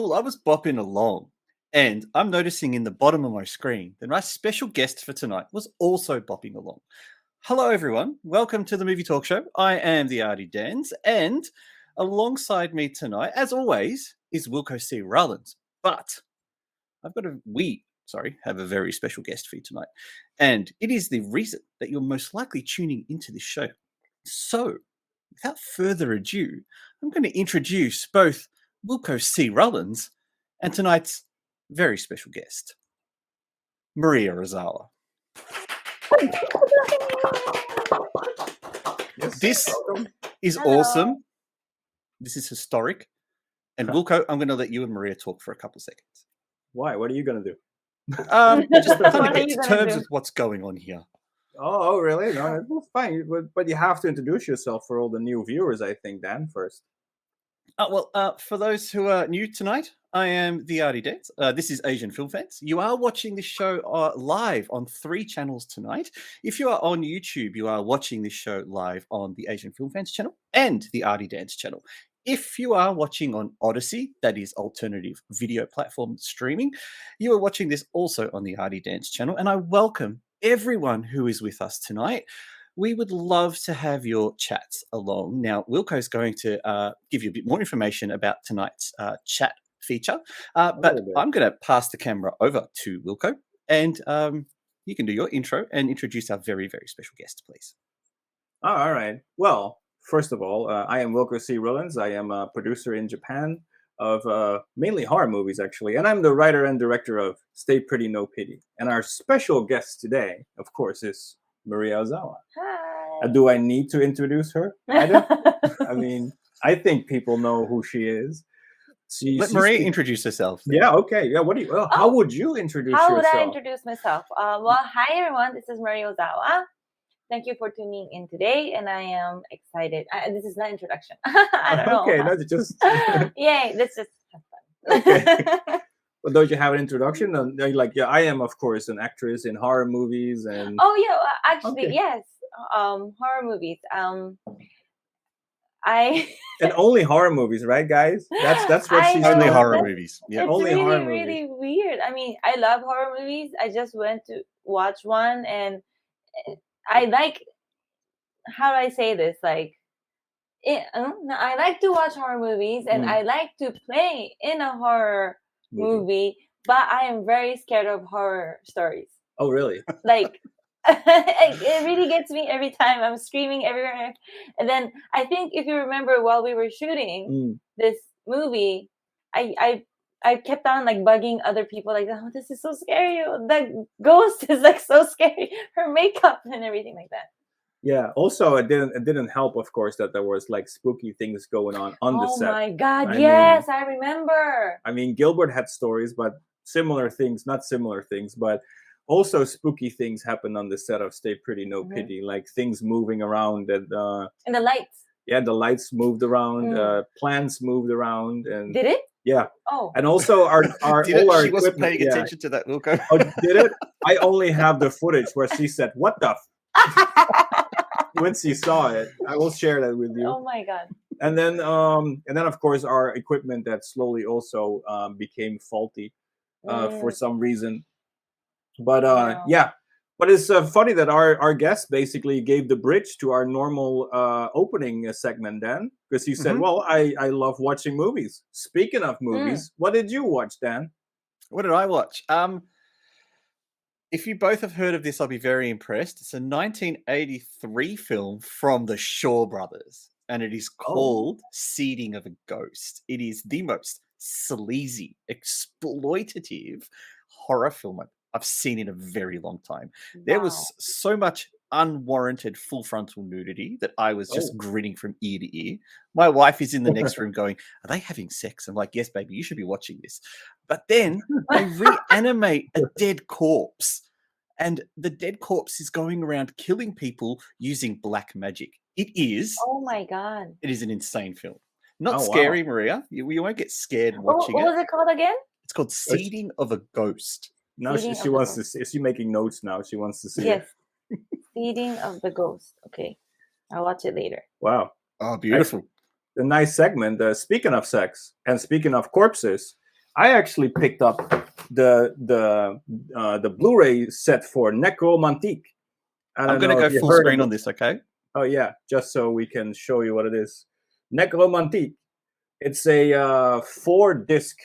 cool. I was bopping along, and I'm noticing in the bottom of my screen that my special guest for tonight was also bopping along. Hello, everyone. Welcome to the Movie Talk Show. I am the Arty Dans, and alongside me tonight, as always, is Wilco C. Rollins. But I've got have a very special guest for you tonight, and it is the reason that you're most likely tuning into this show. So, without further ado, I'm going to introduce both Wilco C. Rollins and tonight's very special guest, MariaOzawa. Yes. This is Hello. awesome. This is historic. And Wilco, I'm going to let you and Maria talk for a couple seconds. Why? What are you going to do? Just What kind are of get you to gonna terms do? with what's going on here. Oh, really? No, that's fine. But you have to introduce yourself for all the new viewers, I think, Dan, first. For those who are new tonight, I am the Arty Dance. This is Asian Film Fans. You are watching this show live on 3 channels tonight. If you are on YouTube, you are watching this show live on the Asian Film Fans channel and the Arty Dance channel. If you are watching on Odyssey, that is alternative video platform streaming, you are watching this also on the Arty Dance channel. And I welcome everyone who is with us tonight. We would love to have your chats along. Now, Wilco's going to give you a bit more information about tonight's chat feature, but I'm going to pass the camera over to Wilco, and you can do your intro and introduce our very, very special guest, please. Oh, all right. Well, first of all, I am Wilco C. Rollins. I am a producer in Japan of mainly horror movies, actually, and I'm the writer and director of Stay Pretty, No Pity. And our special guest today, of course, is MariaOzawa. Hi. Do I need to introduce her? I mean, I think people know who she is. Let Maria introduce herself. Yeah, okay. Yeah, what do you? How would you introduce yourself? How would I introduce myself? Hi everyone. This is MariaOzawa. Thank you for tuning in today, and I am excited. This is not introduction. I don't know. Okay, that's just. Yay! Let's just have fun. Okay. Well, don't you have an introduction? I am, of course, an actress in horror movies and. Oh yeah, actually Okay. yes. Horror movies. I. And only horror movies, right, guys? That's what I she's Only know, horror that's- movies. Yeah. It's only really, horror movies. really weird. I mean, I love horror movies. I just went to watch one, and I like. How do I say this? I like to watch horror movies, and I like to play in a horror movie, but I am very scared of horror stories. Oh, really? Like, it really gets me every time. I'm screaming everywhere. And then I think if you remember, while we were shooting this movie, I kept on like bugging other people, like, oh, this is so scary. The ghost is like so scary. Her makeup and everything like that. Yeah. Also, it didn't help, of course, that there was like spooky things going on the set. Oh my God! I Yes, I remember. I mean, Gilbert had stories, but not similar things, but also spooky things happened on the set of Stay Pretty, No Pity, like things moving around and And the lights. yeah, the lights moved around, plants moved around, and Did it? yeah, Oh. and also our Did all it? our She wasn't equipment. paying attention to that, Wilco. Oh, did it? I only have the footage where she said, "What the?" When she saw it, I will share that with you. Oh my God. And then of course our equipment that slowly also became faulty for some reason. But Wow. yeah, but it's funny that our guest basically gave the bridge to our normal opening segment, Dan, because he said, "Well, I love watching movies." Speaking of movies, what did you watch, Dan? What did I watch? If you both have heard of this, I'll be very impressed. It's a 1983 film from the Shaw Brothers, and it is called Seeding of a Ghost. It is the most sleazy, exploitative horror film I've seen in a very long time. There was so much unwarranted full frontal nudity that I was just grinning from ear to ear. My wife is in the next room going, "Are they having sex?" I'm like, "Yes, baby, you should be watching this." But then they reanimate a dead corpse, and the dead corpse is going around killing people using black magic. It is Oh my God. It is an insane film. Not Oh, wow. scary, Maria. You won't get scared watching What was it called again? It's called Seeding of a Ghost. Now Seeding she of wants the to see. Is she making notes now? She wants to see Yes. it. Feeding of the Ghost. Okay. I'll watch it later. Wow. Oh, beautiful. A nice segment. Speaking of sex and speaking of corpses, I actually picked up the Blu-ray set for Necromantique. I'm going to go full screen on this, okay? Oh yeah, just so we can show you what it is. Necromantique. It's a 4-disc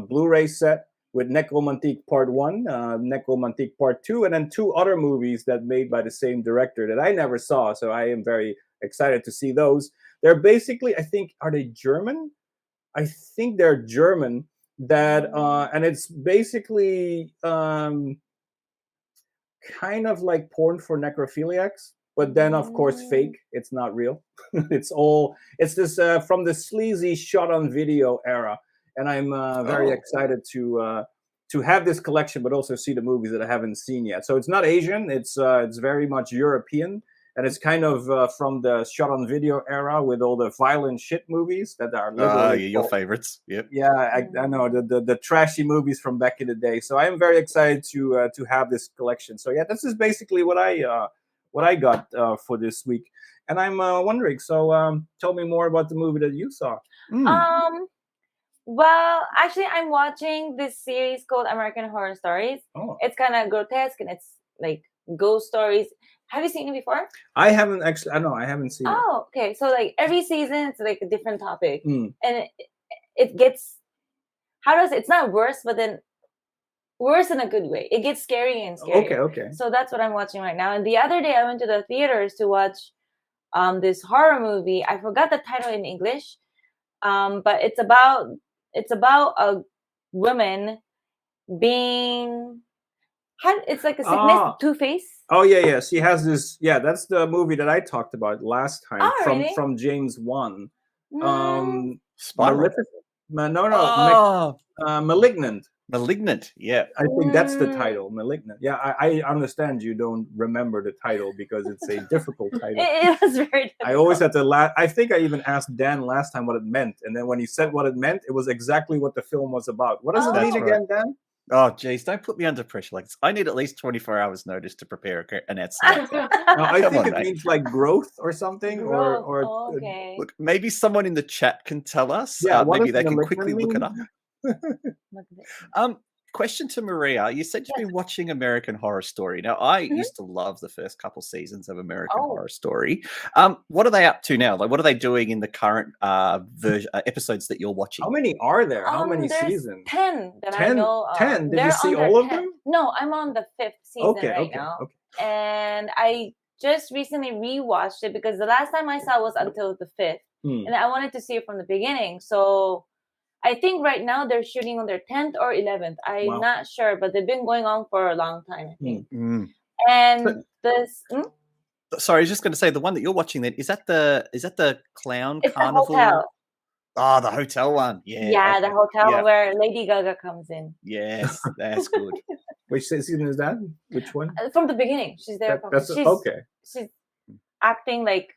Blu-ray set with Necromantique Part 1, Necromantique Part 2, and then 2 other movies that made by the same director that I never saw. So I am very excited to see those. They're basically, I think, are they German? I think they're German. That and it's basically kind of like porn for necrophiliacs, but then of course fake. It's not real. It's this from the sleazy shot on video era, and I'm very excited to have this collection, but also see the movies that I haven't seen yet. So it's not Asian. It's very much European. And it's kind of from the shot on video era with all the violent shit movies that are literally your favorites. Yep. Yeah, I know the trashy movies from back in the day. So I am very excited to have this collection. So yeah, this is basically what I got for this week. And I'm wondering. So tell me more about the movie that you saw. Well, actually, I'm watching this series called American Horror Stories. Oh. It's kind of grotesque and it's like ghost stories. Have you seen it before? I haven't actually. I know I haven't seen it. Oh, okay. So like every season, it's like a different topic, and it gets it's not worse, but then worse in a good way. It gets scary and scary. Okay. So that's what I'm watching right now. And the other day, I went to the theaters to watch this horror movie. I forgot the title in English, but it's about a woman being. It's like a sickness, Two-Face. Oh yeah. She has this. Yeah, that's the movie that I talked about last time from James Wan. Spiral. Malignant. Malignant. Yeah. I think that's the title. Malignant. Yeah, I understand you don't remember the title because it's a difficult title. It was very difficult. I always had to I think I even asked Dan last time what it meant, and then when he said what it meant, it was exactly what the film was about. What does it mean again, Dan? Oh, geez, don't put me under pressure like this. I need at least 24 hours notice to prepare an answer. No, I think it means like growth or something. Or okay. Look, maybe someone in the chat can tell us. Yeah, maybe they can quickly look it up. Question to Maria. You said you've been watching American Horror Story. Now, I used to love the first couple seasons of American Horror Story. What are they up to now? Like, what are they doing in the current episodes that you're watching? How many are there? How many seasons? 10 that I know of. 10? Did you see all of them? No, I'm on the 5th season now. Okay. And I just recently rewatched it because the last time I saw was until the 5th. And I wanted to see it from the beginning. So I think right now they're shooting on their 10th or 11th. I'm not sure, but they've been going on for a long time, I think. And this. Sorry, I was just going to say the one that you're watching. Then is that the clown it's carnival? The hotel. Oh, the hotel one. Yeah. Yeah, the hotel where Lady Gaga comes in. Yes, that's good. Which season is that? Which one? From the beginning, she's there. She's acting like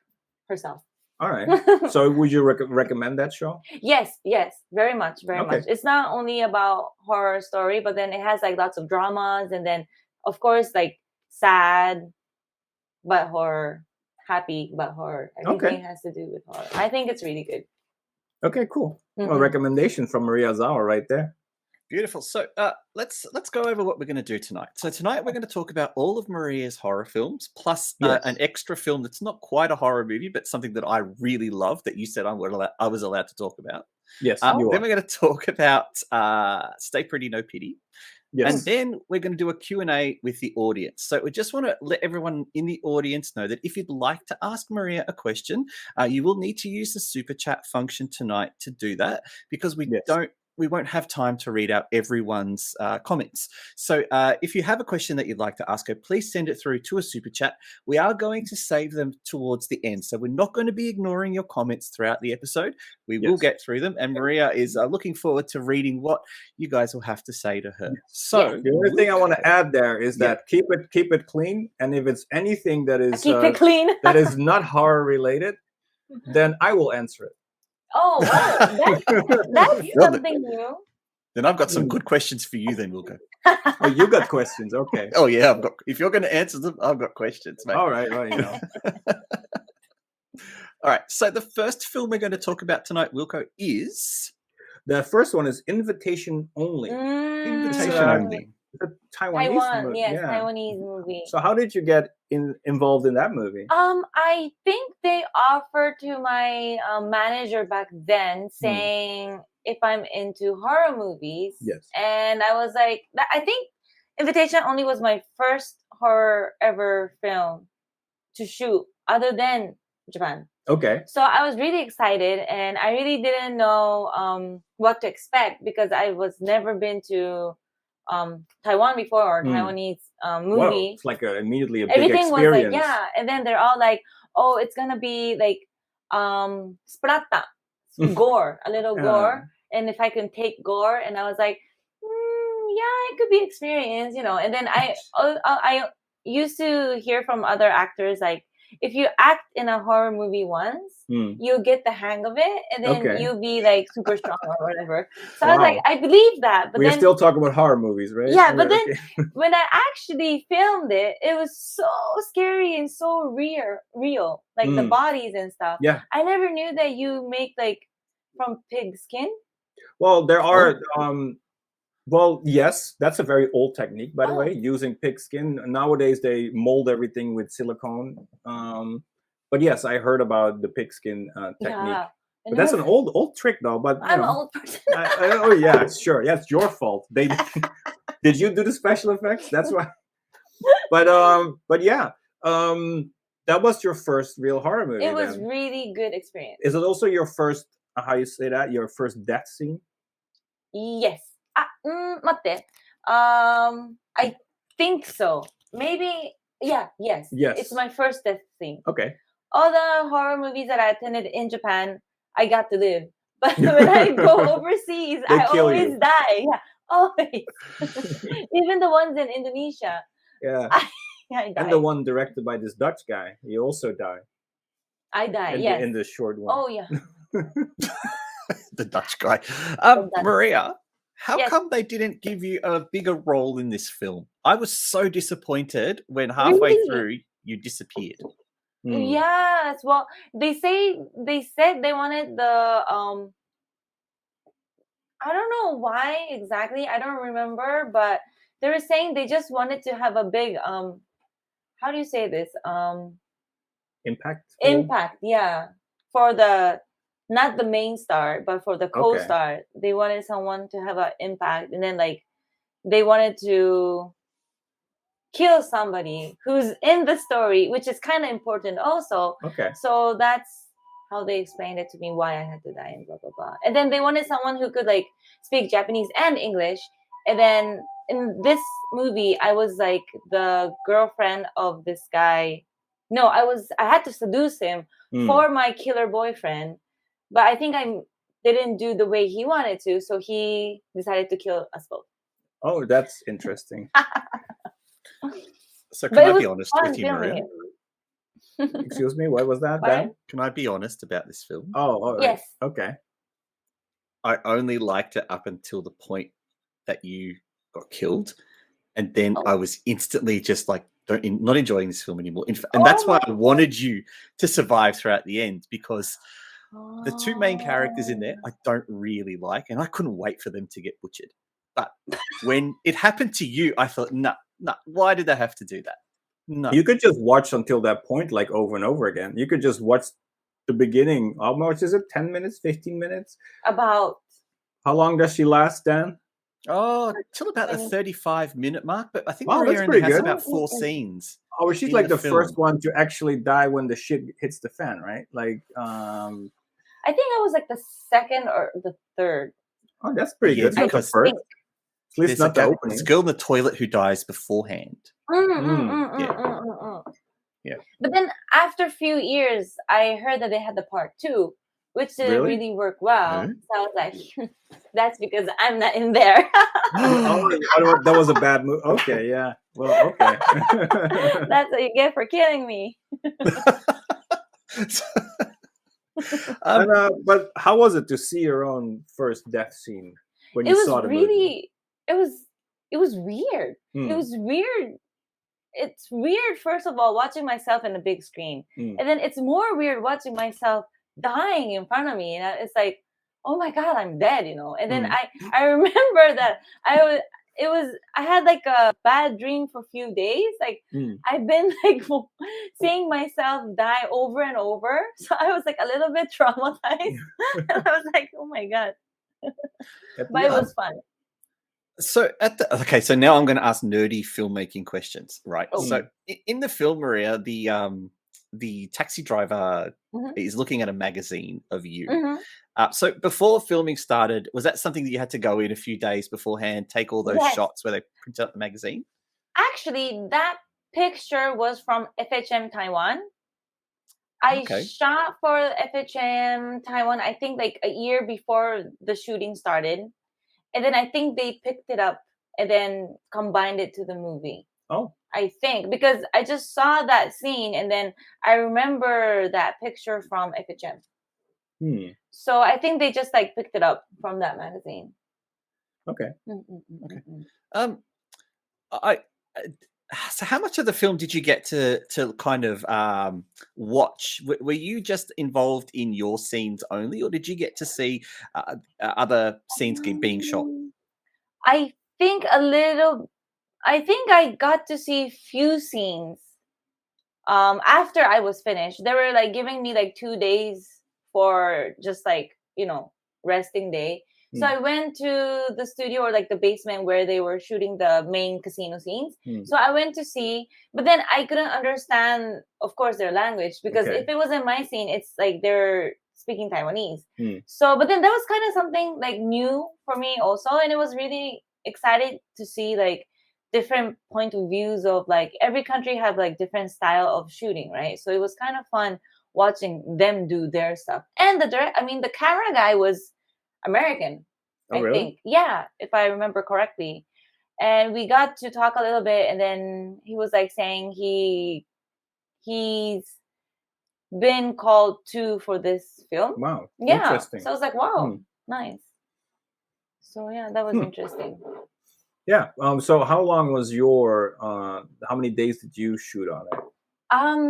herself. All right. So would you recommend that show? Yes, very much. It's not only about horror story, but then it has like lots of dramas, and then of course like sad but horror, happy but horror. Everything has to do with horror. I think it's really good. Okay, cool. Well, recommendation from MariaOzawa right there. Beautiful. So let's go over what we're going to do tonight. So tonight we're going to talk about all of Maria's horror films, plus an extra film that's not quite a horror movie, but something that I really love that you said I was allowed to talk about. Yes. Then we're going to talk about Stay Pretty, No Pity. Yes. And then we're going to do a Q&A with the audience. So we just want to let everyone in the audience know that if you'd like to ask Maria a question, you will need to use the super chat function tonight to do that, because we won't have time to read out everyone's comments. So if you have a question that you'd like to ask her, please send it through to a super chat. We are going to save them towards the end. So we're not going to be ignoring your comments throughout the episode. We will get through them. And Maria is looking forward to reading what you guys will have to say to her. So the only thing I want to add there is that keep it clean. And if it's anything that is keep it clean. that is not horror related, then I will answer it. Oh, that's something new. Then I've got some good questions for you. Then we'll go. Oh, you got questions? Okay. Oh yeah, if you're going to answer them, I've got questions, mate. All right. Well, you know. All right. So the first film we're going to talk about tonight, Wilco, is The first one is Invitation Only. Invitation Mm, only. It's a Taiwanese Taiwan, movie. yes, Yeah. Taiwanese movie. So how did you get involved in that movie? I think they offered to my manager back then saying if I'm into horror movies. Yes. And I was like, I think Invitation Only was my first horror ever film to shoot other than Japan. Okay. So I was really excited and I really didn't know what to expect because I was never been to Taiwan before or Taiwanese movie. Wow, it's like immediately a big Everything experience. was like, yeah. And then they're all like, oh, it's gonna be like sprata, gore, a little gore. And if I can take gore, and I was like, yeah, it could be experience, And then I used to hear from other actors like, if you act in a horror movie once, you'll get the hang of it, and then you'll be like super strong or whatever. So I was like, I believe that. But we're then, still talking about horror movies, right? yeah, but then when I actually filmed it, it was so scary and so real, like the bodies and stuff. Yeah, I never knew that you make like from pig skin. Well, there are. Well, yes, that's a very old technique, by the way, using pig skin. Nowadays, they mold everything with silicone. But yes, I heard about the pig skin technique. Yeah. But that's an old trick, though. But I'm an old person. Oh yeah, sure. Yeah, it's your fault. Did you do the special effects? That's why. But yeah, that was your first real horror movie. It was really good experience. Is it also your first? How you say that? Your first death scene? Yes. 待って。I think so. Maybe. Yeah. Yes. Yes. It's my first death scene. Okay. All the horror movies that I attended in Japan, I got to live. But when I go overseas, I always die. Yeah, always. Even the ones in Indonesia. Yeah. I died. And the one directed by this Dutch guy, he also died. I died. Yes. In the short one. Oh yeah. The Dutch guy. Maria, how come they didn't give you a bigger role in this film? I was so disappointed when halfway through you disappeared. Yes. Well, they said they wanted the I don't know why exactly. I don't remember, but they were saying they just wanted to have a big how do you say this? Impact. Impact, yeah. For the not the main star, but for the co-star, they wanted someone to have an impact, and then like they wanted to kill somebody who's in the story, which is kind of important also. Okay. So that's how they explained it to me why I had to die and blah blah blah. And then they wanted someone who could like speak Japanese and English. And then in this movie, I was like the girlfriend of this guy. No, I had to seduce him for my killer boyfriend. But I think I didn't do the way he wanted to, so he decided to kill us both. Oh, that's interesting. So can I be honest with you, Maria? Excuse me, what was that, Dan? Can I be honest about this film? Oh, yes. Okay. I only liked it up until the point that you got killed, and then I was instantly just like not enjoying this film anymore. And that's why I wanted you to survive throughout the end, because the two main characters in there I don't really like, and I couldn't wait for them to get butchered. But when it happened to you, I thought, no, why did they have to do that? No. You could just watch until that point, like over and over again. You could just watch the beginning. How much is it? 10 minutes? 15 minutes? About. How long does she last, Dan? Oh, till about the 35-minute mark. But I think Maria only has about 4 scenes. Oh, she's like the first one to actually die when the shit hits the fan, right? Like, I think I was like the second or the third. Oh, that's pretty good. Not the first. At least not the opening. There's a girl in the toilet who dies beforehand. Yeah. But then after a few years, I heard that they had the part 2, which didn't really work well. So I was like, that's because I'm not in there. That was a bad move. Okay, yeah. Well, okay. That's what you get for killing me. But how was it to see your own first death scene when you saw the movie? It was weird. It was weird. It's weird, first of all, watching myself in a big screen. And then it's more weird watching myself dying in front of me. And it's like, oh my God, I'm dead, And then Mm. I remember that I had like a bad dream for a few days. Like Mm. I've been like seeing myself die over and over. So I was like a little bit traumatized. And I was like, oh my God. But it was fun. So so now I'm going to ask nerdy filmmaking questions, right? Oh. So in the film, Maria, the taxi driver Mhm. is looking at a magazine of you. Mhm. So before filming started, was that something that you had to go in a few days beforehand, take all those Yes. shots where they print out the magazine? Actually, that picture was from FHM Taiwan. I Okay. shot for FHM Taiwan, I think like a year before the shooting started. And then I think they picked it up and then combined it to the movie. Oh. I think because I just saw that scene and then I remember that picture from FHM. Hmm. So I think they just like picked it up from that magazine. Okay. Okay. So how much of the film did you get to kind of watch? Were you just involved in your scenes only, or did you get to see other scenes being shot? I think a little. I think I got to see few scenes. After I was finished, they were like giving me like 2 days for just like resting day. So I went to the studio or like the basement where they were shooting the main casino scenes. So I went to see, but then I couldn't understand, of course, their language because if it was in my scene, it's like they're speaking Taiwanese. So, but then that was kind of something like new for me also, and it was really excited to see like different point of views of like every country have like different style of shooting, right? So it was kind of fun watching them do their stuff. And the camera guy was American, Oh, I really? think. Yeah, if I remember correctly. And we got to talk a little bit, and then he was like saying he's been called too for this film. Wow. Yeah. Interesting. So I was like, wow, nice. So yeah, that was interesting. Yeah. So how long was your how many days did you shoot on it?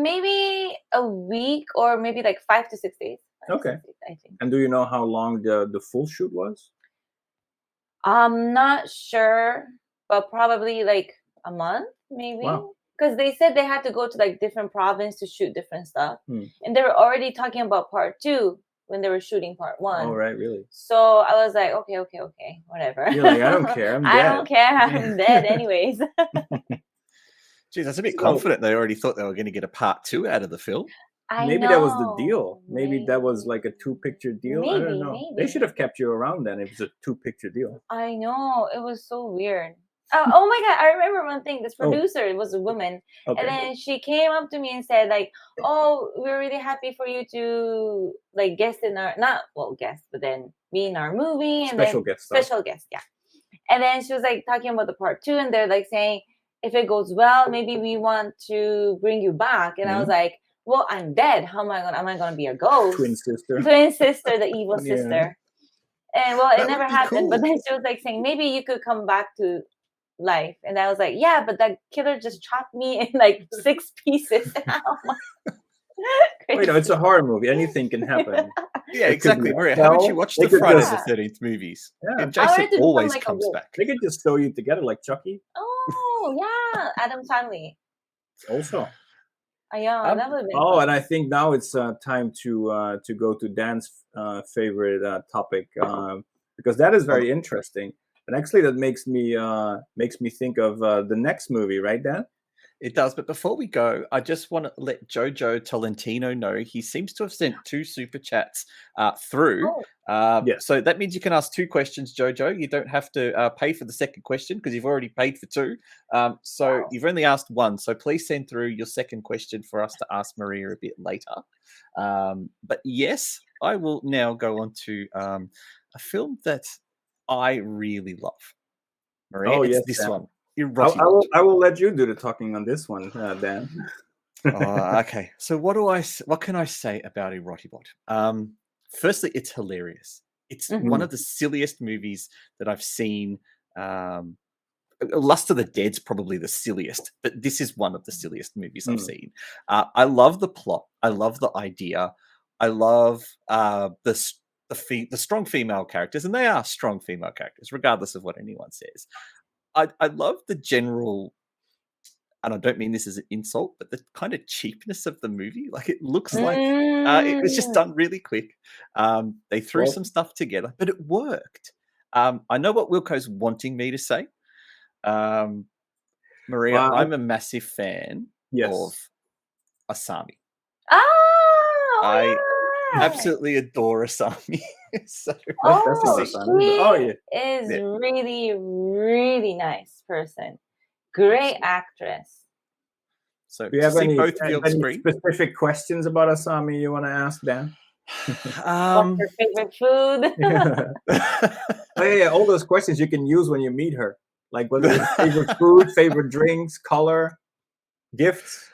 Maybe a week or maybe like 5 to 6 days. Okay. I think. And do you know how long the full shoot was? I'm not sure, but probably like a month, maybe. Wow. Because they said they had to go to like different province to shoot different stuff, Hmm. and they were already talking about part 2 when they were shooting part 1. Oh, right, really? So I was like, okay, whatever. You're like, I don't care. I'm dead. I don't care. I'm dead anyways. Geez, that's a bit confident. They already thought they were going to get a part 2 out of the film. Maybe that was the deal. Maybe that was like a 2-picture deal. I don't know. Maybe. They should have kept you around then if it's a 2-picture deal. I know. It was so weird. Oh my God. I remember one thing. This producer was a woman. Okay. And then she came up to me and said like, oh, we're really happy for you to like guest in our, but then be in our movie. And Special guest stuff. Special guest, yeah. And then she was like talking about the part 2 and they're like saying, if it goes well, maybe we want to bring you back. And I was like, well, I'm dead. How am I gonna be a ghost? Twin sister, the evil sister. And well, it never happened. Cool. But then she was like saying, maybe you could come back to life. And I was like, yeah, but that killer just chopped me in like 6 pieces. Well, it's a horror movie. Anything can happen. Yeah, exactly. Maria, haven't you watched the Friday the 13th movies? Yeah. And Jason always comes back. They could just sew you together like Chucky. Oh, yeah. Adam Sandler. Also. Yeah, that would have been fun. And I think now it's time to go to Dan's favorite topic because that is very interesting. And actually, that makes me think of the next movie, right, Dan? It does, but before we go, I just want to let Jojo Tolentino know he seems to have sent 2 super chats through. Yes. So that means you can ask 2 questions, Jojo. You don't have to pay for the second question because you've already paid for 2. So you've only asked 1. So please send through your second question for us to ask Maria a bit later. But yes, I will now go on to a film that I really love. Maria, it's this one. I will let you do the talking on this one, Dan. Okay. So what can I say about Erotibot? Firstly, it's hilarious. It's one of the silliest movies that I've seen. Lust of the Dead's probably the silliest, but this is one of the silliest movies I've seen. I love the plot. I love the idea. I love the the strong female characters, and they are strong female characters, regardless of what anyone says. I love the general, and I don't mean this as an insult, but the kind of cheapness of the movie. Like it looks like it was just done really quick. They threw some stuff together, but it worked. I know what Wilco's wanting me to say. Maria, I'm a massive fan of Asami. Oh, I absolutely adore Asami. So, she is really, really nice person. Great actress. So, do you have any specific questions about Asami you want to ask, Dan? What's her favorite food? All those questions you can use when you meet her. Like whether it's favorite food, favorite drinks, color, gifts.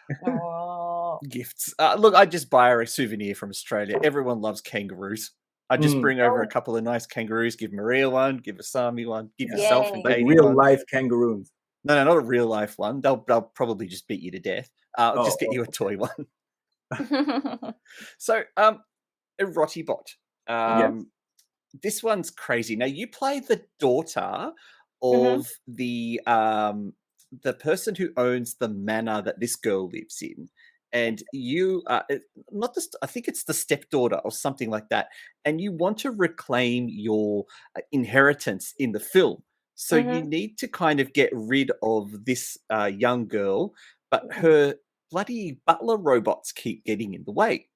Gifts. Look, I just buy her a souvenir from Australia. Everyone loves kangaroos. I just bring over a couple of nice kangaroos, give Maria one, give Asami one, give yourself and like Katie real life kangaroos. No, not a real life one. They'll probably just beat you to death. I'll just get you a toy one. So, Erotibot. This one's crazy. Now, you play the daughter of the person who owns the manor that this girl lives in, and you I think it's the stepdaughter or something like that, and you want to reclaim your inheritance in the film. So you need to kind of get rid of this young girl, but her bloody butler robots keep getting in the way.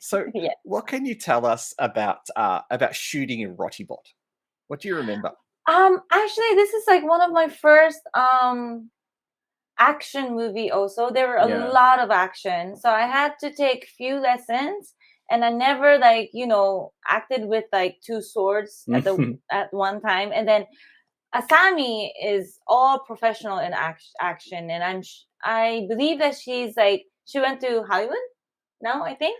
So what can you tell us about shooting Erotibot? What do you remember? Actually, this is like one of my first action movie also. There were a lot of action. So I had to take few lessons, and I never acted with like two swords at one time. And then Asami is all professional in action, and I believe that she went to Hollywood now, I think.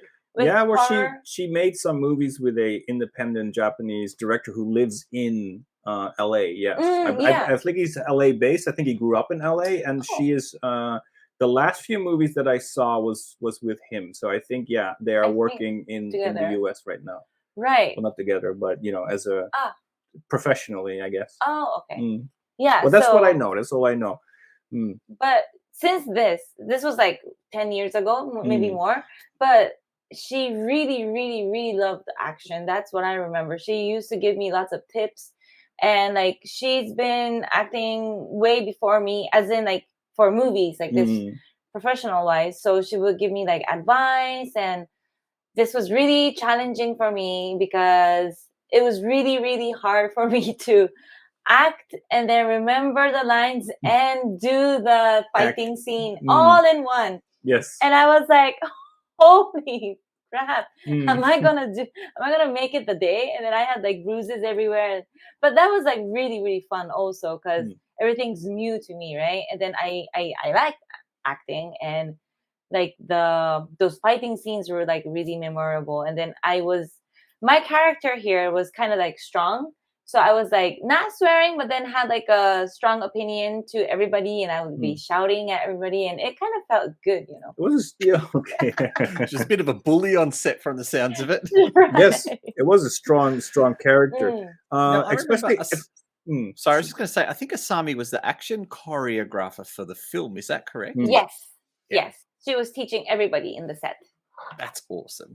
She made some movies with a independent Japanese director who lives in LA. Yes, I think he's LA based. I think he grew up in LA, and she is. The last few movies that I saw was with him. So I think they are working in the US right now. Right. Well, not together, but as a professionally, I guess. Oh, okay. Yeah. Well, that's what I know. That's all I know. But since this was like 10 years ago, maybe more, but she really, really, really loved the action. That's what I remember. She used to give me lots of tips, and like she's been acting way before me, as in like for movies like this, professional wise. So she would give me like advice, and this was really challenging for me because it was really, really hard for me to act and then remember the lines and do the fighting scene all in one. Yes. And I was like, holy crap, am I gonna make it the day? And then I had like bruises everywhere. But that was like really, really fun also, because everything's new to me, right? And then I like acting, and like those fighting scenes were like really memorable. And then my character here was kind of like strong. So I was like not swearing, but then had like a strong opinion to everybody, and I would be shouting at everybody, and it kind of felt good, It was okay. Just a bit of a bully on set from the sounds of it. Right. Yes, it was a strong character. Especially. Sorry, I was just going to say, I think Asami was the action choreographer for the film. Is that correct? Yes. Yes. She was teaching everybody in the set. That's awesome.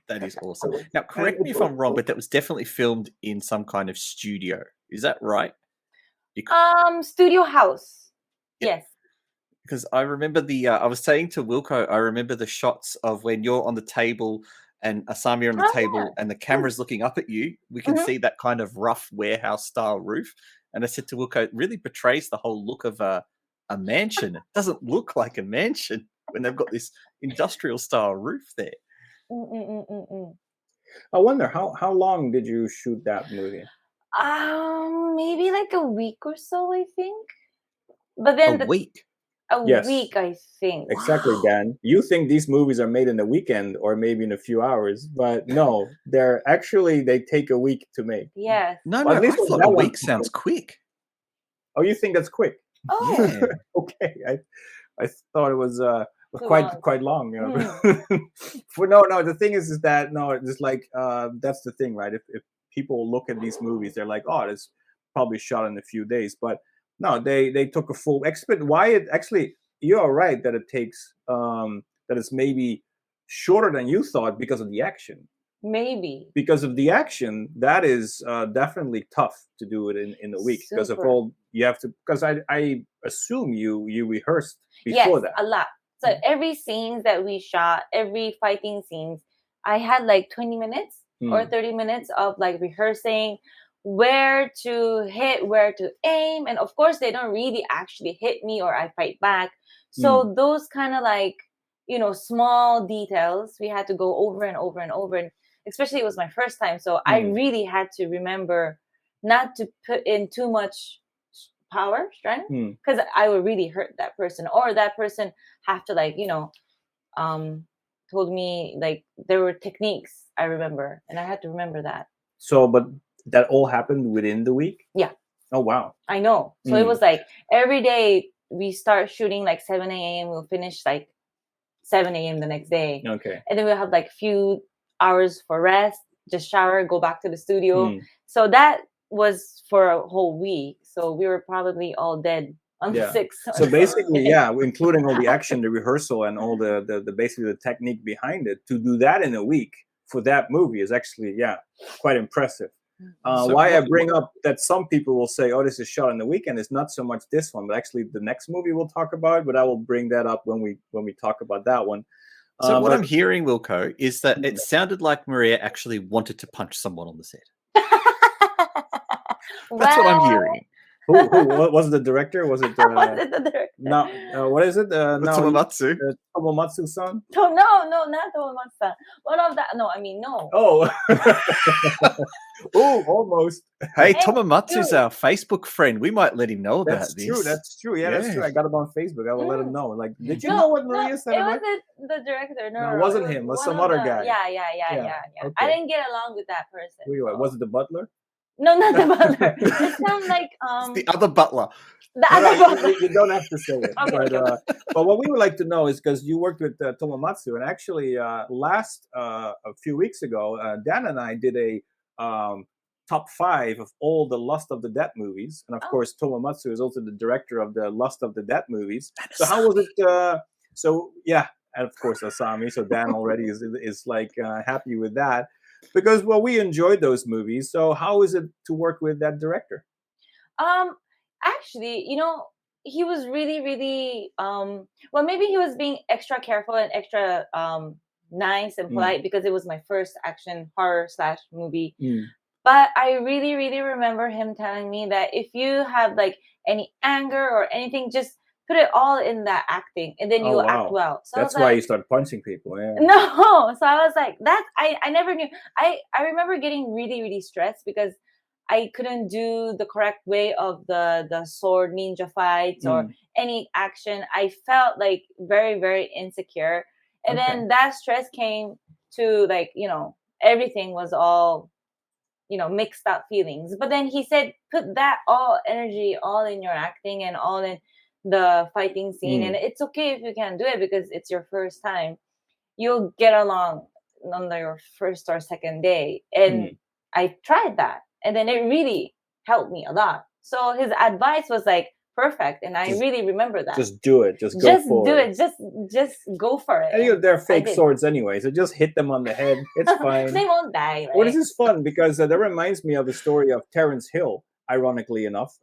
That is awesome. Now, correct me if I'm wrong, but that was definitely filmed in some kind of studio. Is that right? Studio house. Yes. Because I remember I was saying to Wilco, I remember the shots of when you're on the table and Asami on the table and the camera's looking up at you. We can see that kind of rough warehouse style roof. And I said to Wilco, it really portrays the whole look of a mansion. It doesn't look like a mansion when they've got this industrial style roof there. I wonder how long did you shoot that movie? Maybe like a week or so, I think. But then a week, I think. Exactly, wow. Dan. You think these movies are made in a weekend or maybe in a few hours, but no, they take a week to make. Yes. No, at least a week sounds quick. Oh, you think that's quick? Oh, okay. I thought it was too quite long. long. No. The thing is that no, it's like that's the thing, right? If people look at these movies, they're like, oh, it's probably shot in a few days, but no, they took a full expert. Why it actually? You're right that it takes that it's maybe shorter than you thought because of the action. Maybe Because of the action, that is definitely tough to do it in a week because of Super. all you have to. Because I assume you rehearsed yes, before that. a lot. So every scenes that we shot, every fighting scenes, I had like 20 minutes or 30 minutes of like rehearsing where to hit, where to aim, and of course they don't really actually hit me or I fight back. So those kind of like small details we had to go over and over and over, and especially it was my first time, so I really had to remember not to put in too much power strength because I would really hurt that person, or that person have to like told me like there were techniques I remember, and I had to remember that. So, but that all happened within the week? Yeah. Oh, wow. I know. So it was like every day we start shooting like 7 a.m. We'll finish like 7 a.m. the next day. Okay. And then we'll have like a few hours for rest, just shower, go back to the studio. So that was for a whole week. So we were probably all dead on the 6th. So basically, including all the action, the rehearsal, and all the basically the technique behind it, to do that in a week for that movie is actually, quite impressive. I bring up that some people will say, oh, this is shot in the weekend. It's not so much this one, but actually the next movie we'll talk about, but I will bring that up when we talk about that one. So what I'm hearing, Wilco, is that it sounded like Maria actually wanted to punch someone on the set. That's what I'm hearing. Who was the director? Was it? Was it the director? No. What is it? Tomomatsu. Tomomatsu-san? No, not Tomomatsu-san. One of that. No, I mean no. Oh. Oh, almost. Hey, Tomomatsu's our Facebook friend. We might let him know about this. That's true. Yeah, that's true. I got him on Facebook. I will let him know. Like, did you know what Maria said? It wasn't the director. No, it wasn't him. It was some other guy. Yeah. Okay. I didn't get along with that person. Wait, was it the butler? No, not the butler. It sounds like it's the other butler. The other butler. You don't have to say it. Okay, but what we would like to know is, because you worked with Tomomatsu, and actually a few weeks ago, Dan and I did a top 5 of all the Lust of the Dead movies, and of course Tomomatsu is also the director of the Lust of the Dead movies. So how was it? And of course Asami. So Dan already is like happy with that. Because we enjoyed those movies. So how is it to work with that director? Actually, he was really, really maybe he was being extra careful and extra nice and polite because it was my first action horror / movie. But I really, really remember him telling me that if you have like any anger or anything, just put it all in that acting, and then you'll act well. So that's why you start punching people. Yeah. No, so I was like, I never knew. I remember getting really, really stressed because I couldn't do the correct way of the sword ninja fights or any action. I felt like very, very insecure, and then that stress came to like everything was all mixed up feelings. But then he said, put that all energy all in your acting and all in the fighting scene, and it's okay if you can't do it because it's your first time. You'll get along on your first or second day. And I tried that, and then it really helped me a lot. So his advice was like perfect, and I really remember that. Just do it. Just go for it. Just go for it. And they're fake swords anyway, so just hit them on the head. It's fine. They won't die. Right? Well, this is fun because that reminds me of the story of Terence Hill. Ironically enough,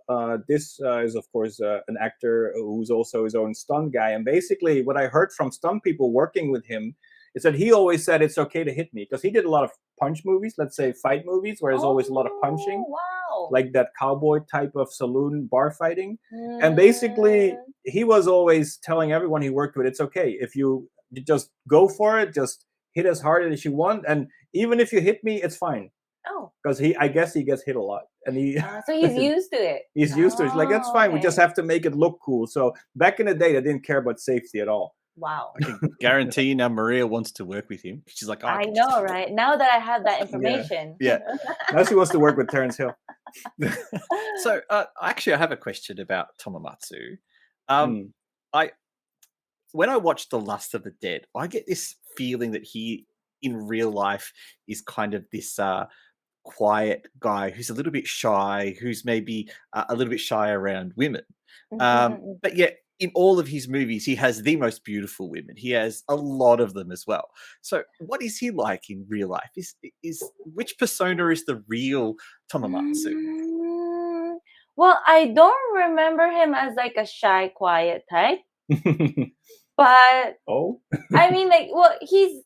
this is of course an actor who's also his own stunt guy. And basically, what I heard from stunt people working with him is that he always said it's okay to hit me, because he did a lot of punch movies, let's say fight movies, where there's always a lot of punching. Wow. Like that cowboy type of saloon bar fighting. And basically, he was always telling everyone he worked with, it's okay if you just go for it, just hit as hard as you want, and even if you hit me, it's fine. Oh, because I guess he gets hit a lot, and so he's used to it. He's used to it. He's like, that's fine. We just have to make it look cool. So back in the day, they didn't care about safety at all. Wow. I can guarantee you now Maria wants to work with him. She's like, I know, right? Now that I have that information. Yeah. Now she wants to work with Terence Hill. So actually, I have a question about Tomomatsu. when I watch The Lust of the Dead, I get this feeling that he, in real life, is kind of this quiet guy who's a little bit shy, who's maybe a little bit shy around women. Mhm. But yet, in all of his movies, he has the most beautiful women. He has a lot of them as well. So, what is he like in real life? Is which persona is the real Tomomatsu? Mm, well, I don't remember him as like a shy, quiet type, but Oh, I mean, like, well, he's,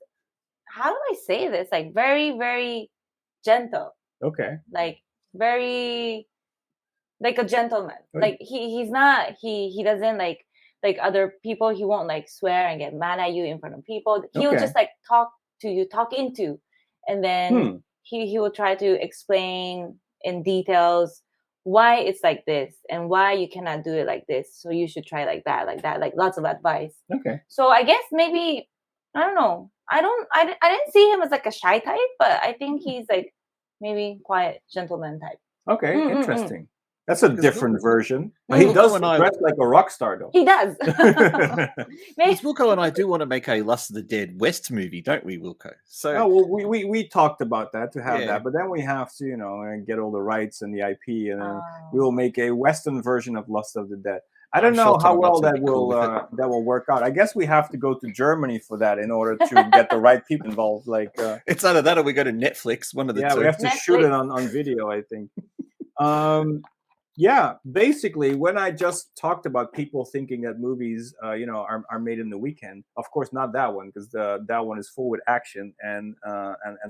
how do I say this? Like, very, very gentle, okay. like, very, like a gentleman. Oh, Like, he's not, he doesn't like other people. He won't like swear and get mad at you in front of people. He'll Okay. just like talk to you, talk into, and then he will try to explain in details why it's like this and why you cannot do it like this. So you should try like that, like lots of advice. Okay. So I guess maybe, I don't know. I didn't see him as like a shy type, but I think he's like maybe quiet gentleman type. Okay. Mm, mm, mm. Interesting. That's a Because different version. He Mm. does Wilco and I- dress like a rock star, though. He does. Maybe- Because Wilco and I do want to make a Lust of the Dead West movie, don't we, Wilco? So Oh, well, we talked about that to have Yeah. that, but then we have to, get all the rights and the IP, and then we Oh. will make a Western version of Lust of the Dead. I I'm don't know sure how Tomomatsu well would that be cool will with it. that will work out. I guess we have to go to Germany for that in order to get the right people involved. Like, It's either that or we go to Netflix, one of the yeah, two. we have to shoot it Netflix. on video, I think. Yeah, basically, when I just talked about people thinking that movies, are made in the weekend. Of course, not that one, because that one is full with action and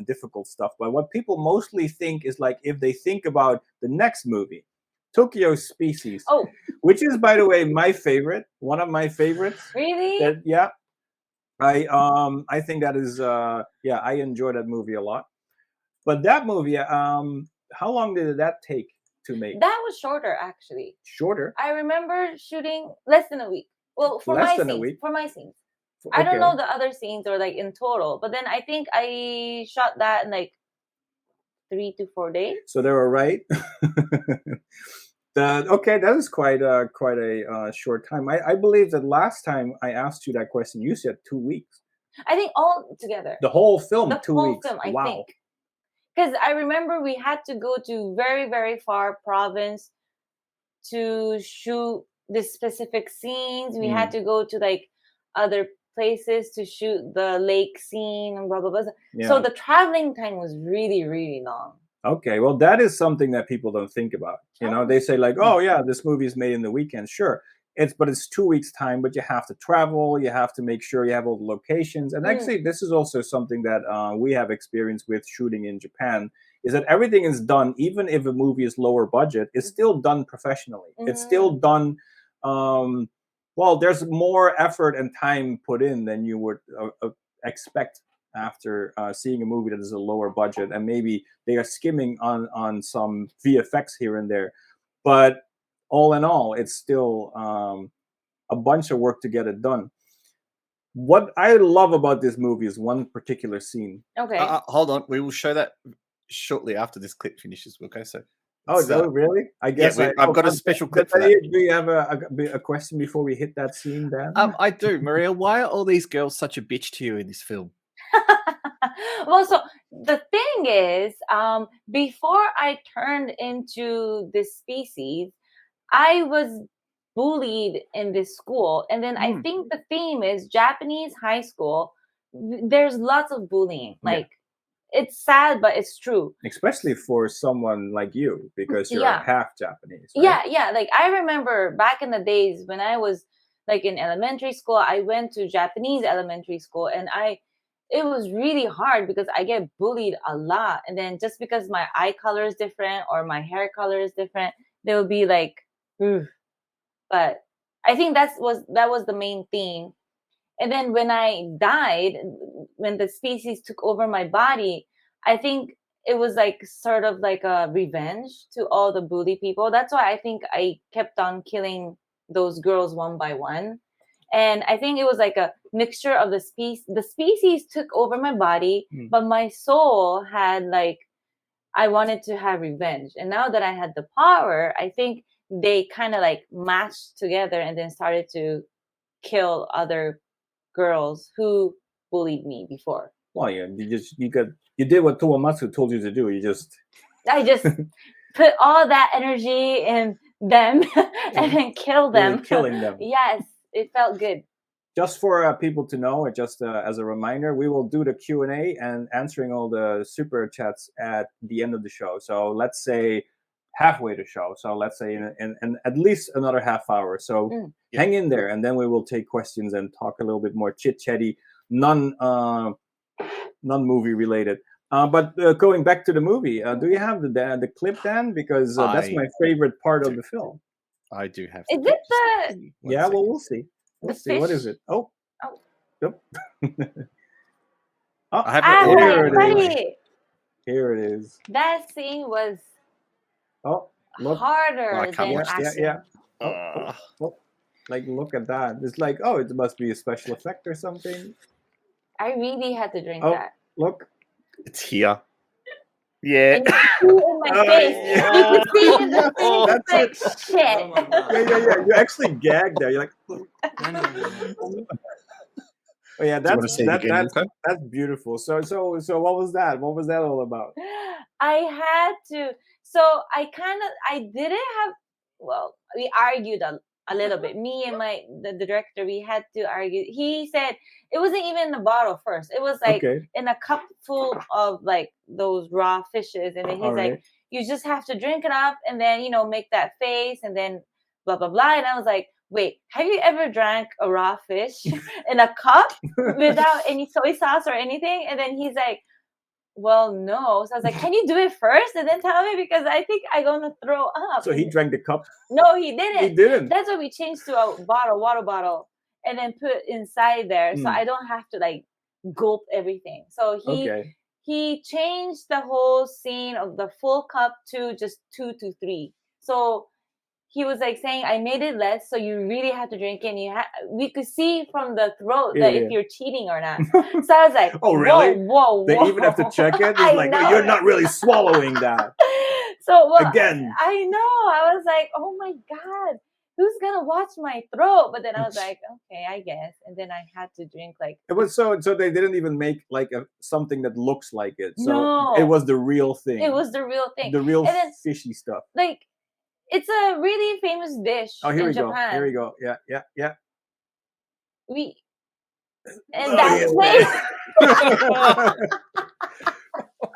difficult stuff. But what people mostly think is like if they think about the next movie, Tokyo Species, Oh, which is, by the way, my favorite, one of my favorites. really? That yeah, I think that is I enjoy that movie a lot. But that movie, how long did that take to make? That was shorter, actually. Shorter. I remember shooting less than a week. Well, for Less my than a scenes. week? For my scenes. I don't Okay. know the other scenes or like in total, but then I think I shot that in like 3 to 4 days. So they were right. That is quite a short time. I believe that last time I asked you that question, you said 2 weeks. I think all together. The whole film, The 2 whole weeks. film, I Wow. think. Because I remember we had to go to very, very far province to shoot this specific scenes. We had to go to like other places to shoot the lake scene and blah blah blah. Yeah. So the traveling time was really, really long. Okay, well, that is something that people don't think about. They say like, oh yeah, this movie is made in the weekend. Sure, it's 2 weeks time, but you have to travel. You have to make sure you have all the locations. And actually, this is also something that we have experience with shooting in Japan. Is that everything is done, even if a movie is lower budget, it's still done professionally. It's still done. Well, there's more effort and time put in than you would expect after seeing a movie that is a lower budget, and maybe they are skimming on some VFX here and there, but all in all, it's still a bunch of work to get it done. What I love about this movie is one particular scene. Okay. Hold on, we will show that shortly after this clip finishes. Okay, so Oh, it's, no, really? I guess I've got a special clip for that. Do you have a question before we hit that scene, Dan? I do, Maria. Why are all these girls such a bitch to you in this film? Well, so the thing is, before I turned into this species, I was bullied in this school. And then I think the theme is Japanese high school. There's lots of bullying. Like, it's sad, but it's true. Especially for someone like you, because you're Yeah. half Japanese. Right? Yeah. Like, I remember back in the days when I was like in elementary school, I went to Japanese elementary school, and it was really hard because I get bullied a lot. And then just because my eye color is different or my hair color is different, they would be like, "Ugh." But I think that was the main theme. And then when I died, when the species took over my body, I think it was like sort of like a revenge to all the bully people. That's why I think I kept on killing those girls one by one. And I think it was like a mixture of the species. The species took over my body, but my soul had like, I wanted to have revenge. And now that I had the power, I think they kind of like matched together and then started to kill other girls who bullied me before. Well, yeah, you did what Towamatsu told you to do. I just put all that energy in them and then kill them. Really killing them. Yes, it felt good. Just for people to know, or just as a reminder, we will do the Q&A and answering all the super chats at the end of the show. So let's say halfway the show. So let's say in at least another half hour. So hang in there, and then we will take questions and talk a little bit more chit-chatty, non-movie related. But going back to the movie, do you have the clip, Dan? Because that's my favorite part of the film. I do have. Is it the? Yeah, well, we'll see. We'll see. What is it? Oh. Yep. I have it here it funny. is. Here it is. That scene was look. harder than acting. Yeah. Like, look at that. It's like, oh, it must be a special effect or something. I really had to drink that. Look. It's here. Yeah. In my face. Yeah. You could see it in the face. That's like, shit. Yeah. You actually gagged there. You're like, oh yeah, that's beautiful. So what was that? What was that all about? I had to. So I didn't have. Well, we argued a little bit. Me and the director, we had to argue. He said it wasn't even in a bottle first. It was like in a cup full of like those raw fishes, and then he's like, you just have to drink it up, and then make that face, and then blah blah blah. And I was like, wait, have you ever drank a raw fish in a cup without any soy sauce or anything? And then he's like, well, no. So I was like, can you do it first and then tell me? Because I think I'm going to throw up. So he drank the cup? No, he didn't. He didn't. That's why we changed to a water bottle, and then put inside there. So I don't have to like gulp everything. So he changed the whole scene of the full cup to just 2 to 3. So he was like saying, I made it less, so you really have to drink it. And we could see from the throat that if you're cheating or not. So I was like, oh, really? Whoa. They even have to check it? It's like, no, you're not really swallowing that. So again. I know. I was like, oh my God, who's going to watch my throat? But then I was like, okay, I guess. And then I had to drink like. It was so they didn't even make like something that looks like it. So no. It was the real thing. It was the real thing. The real fishy stuff. Like, it's a really famous dish in Japan. Here we go. Yeah. And that's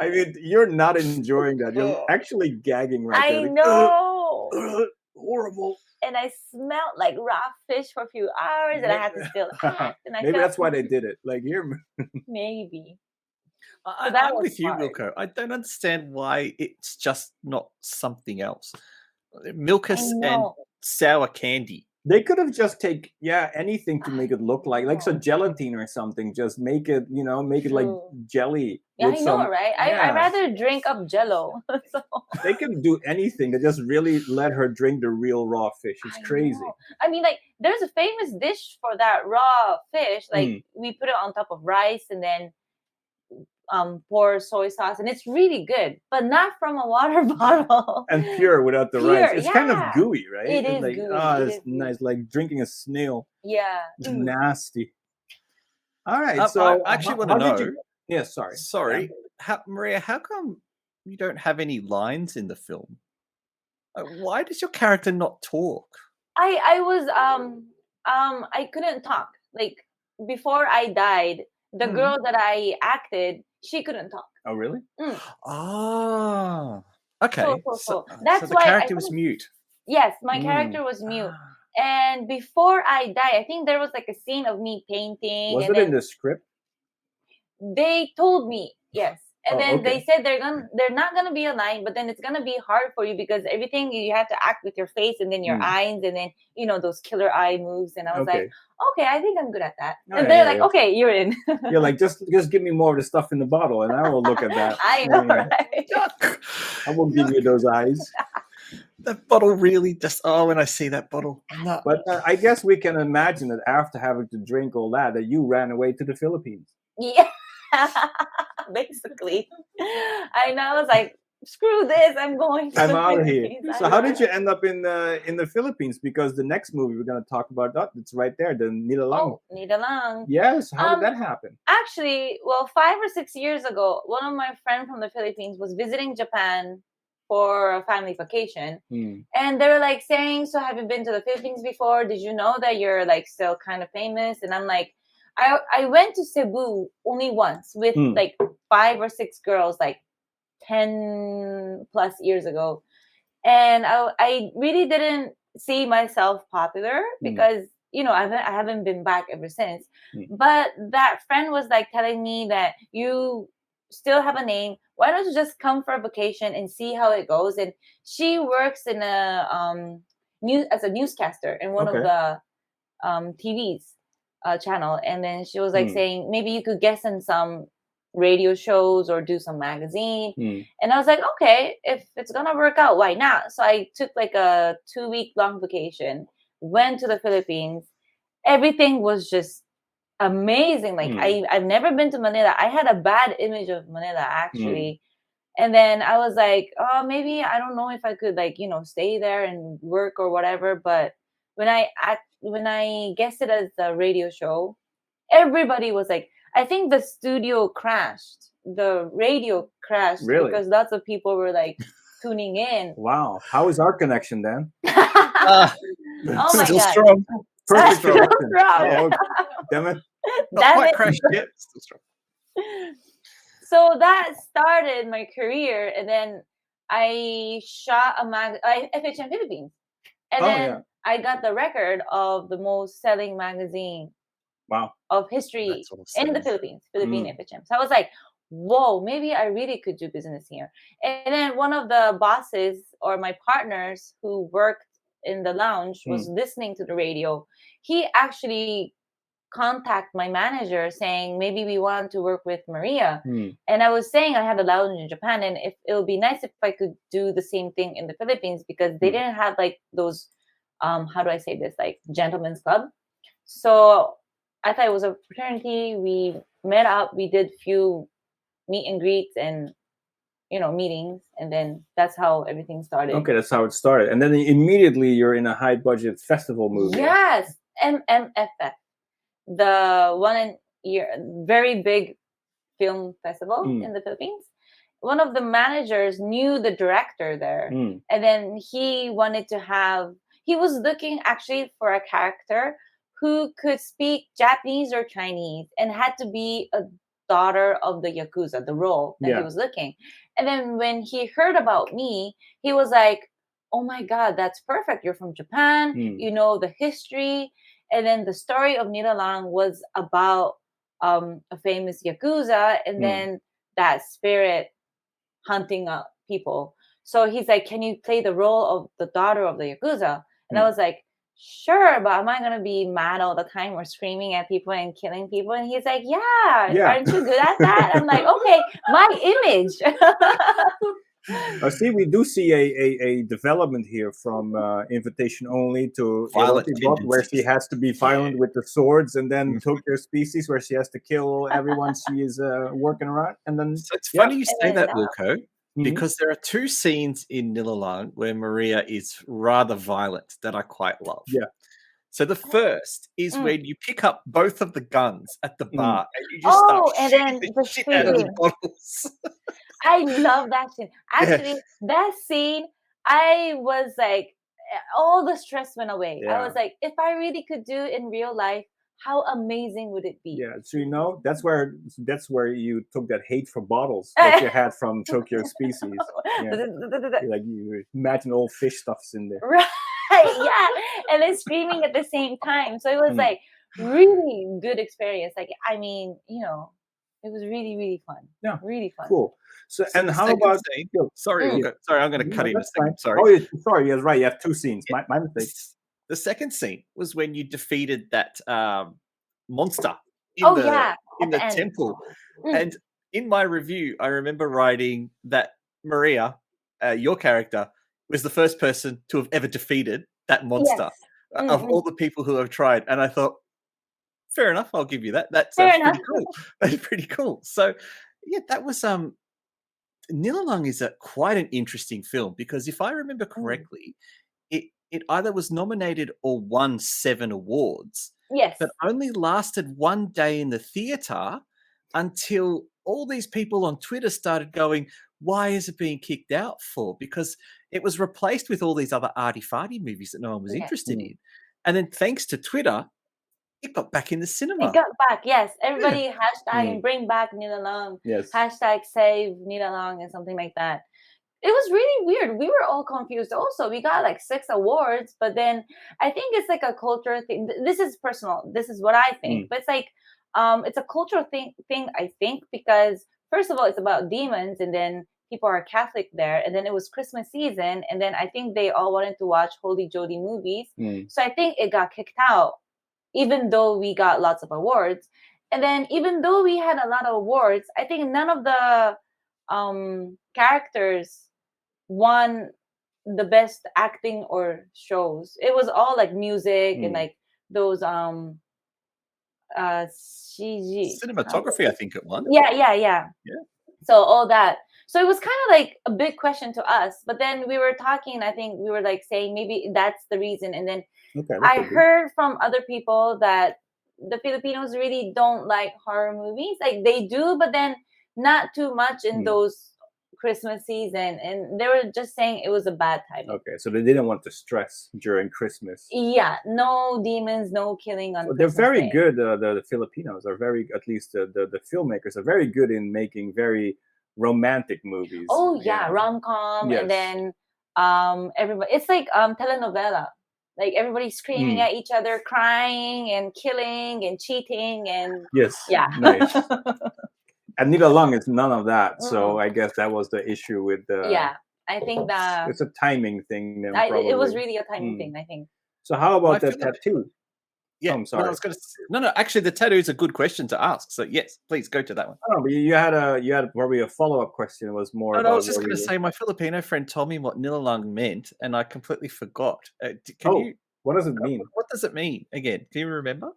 I mean, you're not enjoying that. You're actually gagging right there. I know. Horrible. And I smelled like raw fish for a few hours, and I had to still act. And maybe that's why they did it. Like here. Maybe. I'm with you, Wilco. I don't understand why it's just not something else. Milkus and sour candy. They could have just anything to make it look like some gelatin or something. Just make it, make it like jelly. Yeah, I know, right? I'd rather drink up Jello. So. They can do anything. They just really let her drink the real raw fish. It's crazy. I mean, like, there's a famous dish for that raw fish. Like, we put it on top of rice and then pour soy sauce, and it's really good, but not from a water bottle. And pure without the rice. It's kind of gooey, right? It is like, gooey. It's nice, like drinking a snail. Yeah. Nasty. All right, so I actually want to know. Yeah, sorry. Maria, how come you don't have any lines in the film? Why does your character not talk? I was I couldn't talk. Like, before I died, the girl that I acted, she couldn't talk. Oh, really? Oh, okay. So that's the why character was mute. Yes, my character was mute. And before I died, I think there was like a scene of me painting. Was it in the script? They told me, yes. And then they said they're not gonna be a line, but then it's gonna be hard for you because everything you have to act with your face and then your eyes and then those killer eye moves. And I was like, okay, I think I'm good at that. And they're like, okay, you're in. You're like, just give me more of the stuff in the bottle, and I will look at that. I know, right? I will give you those eyes. That bottle really just. Oh, when I see that bottle, But I guess we can imagine that after having to drink all that you ran away to the Philippines. Yeah. Basically, I know. I was like, screw this, I'm going to I'm the out of here. Philippines. So how did you end up in the Philippines? Because the next movie we're gonna talk about, it's right there, the Nilalang. Oh, Nilalang. Yes. How did that happen? Actually, well, 5 or 6 years ago, one of my friends from the Philippines was visiting Japan for a family vacation. And they were like saying, so have you been to the Philippines before? Did you know that you're like still kind of famous? And I'm like, I went to Cebu only once with like 5 or 6 girls, like 10 plus years ago. And I really didn't see myself popular because, you know, I haven't been back ever since. But that friend was like telling me that you still have a name. Why don't you just come for a vacation and see how it goes? And she works in a as a newscaster in one of the TV's channel. And then she was like saying, maybe you could guest in some radio shows or do some magazine. And I was like, okay, if it's gonna work out, why not? So I took like a 2-week long vacation, went to the Philippines. Everything was just amazing. Like I've never been to Manila. I had a bad image of Manila actually. And then I was like, oh, maybe I don't know if I could like, you know, stay there and work or whatever. But when I guested as the radio show, everybody was like, I think the studio crashed. The radio crashed because lots of people were like tuning in. Wow. How is our connection then? Oh my Still God. strong. Perfect Still connection. strong. Oh, damn it. Not quite crashed yet. Still strong. So that started my career, and then I shot a FHM Philippines, and then I got the record of the most selling magazine of history in the Philippines, Philippine FHM. So I was like, whoa, maybe I really could do business here. And then one of the bosses or my partners who worked in the lounge was listening to the radio. He actually contact my manager saying, maybe we want to work with Maria. And I was saying I had a lounge in Japan, and if it would be nice if I could do the same thing in the Philippines, because they didn't have like those, how do I say this, like gentlemen's club. So I thought it was a fraternity. We met up, we did few meet and greets and, you know, meetings, and then that's how everything started. Okay, that's how it started. And then immediately you're in a high budget festival movie. Yes, MMFF. The very big film festival in the Philippines. One of the managers knew the director there, and then he was looking actually for a character who could speak Japanese or Chinese and had to be a daughter of the Yakuza, the role that he was looking. And then when he heard about me, he was like, oh my God, that's perfect. You're from Japan, you know the history. And then the story of Nilalang was about a famous Yakuza, and then that spirit hunting up people. So he's like, can you play the role of the daughter of the Yakuza? And I was like, sure, but am I going to be mad all the time or screaming at people and killing people? And he's like, yeah. Aren't you good at that? I'm like, okay, my image. See, we do see a development here from invitation only to Erotibot, where she has to be violent with the swords, and then Tokyo Species, where she has to kill everyone she is working around. And then so it's funny you say that, Wilco, because there are 2 scenes in Nilalang where Maria is rather violent that I quite love. Yeah. So the first is when you pick up both of the guns at the bar and you just start shooting the shit out of the bottles. I love that scene. Actually, that scene, I was like, all the stress went away. I was like, if I really could do it in real life, how amazing would it be? Yeah, so you know, that's where you took that hate for bottles that you had from Tokyo Species. Like you imagine all fish stuffs in there. Right, yeah. And then screaming at the same time. So it was like really good experience. Like, I mean, you know, it was really, really fun. Yeah. Really fun. Cool. So and how about sorry, I'm going to cut in a second. Sorry. Oh, sorry. Yes, right. You have 2 scenes. My mistake. The second scene was when you defeated that monster in the temple. And in my review, I remember writing that Maria, your character, was the first person to have ever defeated that monster of all the people who have tried. And I thought, fair enough, I'll give you that. That's pretty cool. That's pretty cool. So, yeah, that was Nilalang is quite an interesting film because if I remember correctly, it either was nominated or won 7 awards, Yes. but only lasted one day in the theater until all these people on Twitter started going, why is it being kicked out for? Because it was replaced with all these other arty-farty movies that no one was Yes. interested in. And then thanks to Twitter, it got back in the cinema. It got back, yes. Everybody hashtag Mm. bring back Nilalang. Yes. Hashtag save Nilalang and something like that. It was really weird. We were all confused also. We got like 6 awards, but then I think it's like a cultural thing. This is personal. This is what I think. But it's like it's a cultural thing, I think, because first of all, it's about demons, and then people are Catholic there, and then it was Christmas season, and then I think they all wanted to watch Holy Jody movies. So I think it got kicked out, even though we got lots of awards. And then even though we had a lot of awards, I think none of the characters won the best acting or shows. It was all like music and like those CG Cinematography, I think it won. Yeah. So all that. So it was kind of like a big question to us. But then we were talking, I think we were like saying maybe that's the reason. And then I heard from other people that the Filipinos really don't like horror movies. Like they do, but then not too much in those Christmas season. And they were just saying it was a bad time. Okay, so they didn't want to stress during Christmas. Yeah, no demons, no killing on They're Christmas very Day. good. The Filipinos are very, at least the filmmakers are very good in making very romantic movies. Oh yeah, rom-com. Yes. And then everybody, it's like telenovela. Like everybody screaming at each other, crying and killing and cheating and Yes. yeah. Nice. And Nilalang is none of that. So I guess that was the issue with the. Yeah, I think that it's a timing thing. Then it was really a timing thing, I think. So how about the I feel like- tattoo? Yeah, Oh, I'm sorry. No, I was going to. No. Actually, the tattoo is a good question to ask. So yes, please go to that one. Oh, but you had probably a follow-up question. It was more. No, about I was just where going to we say my Filipino friend told me what Nilalang meant, and I completely forgot. What does it mean? What does it mean again? Can you remember?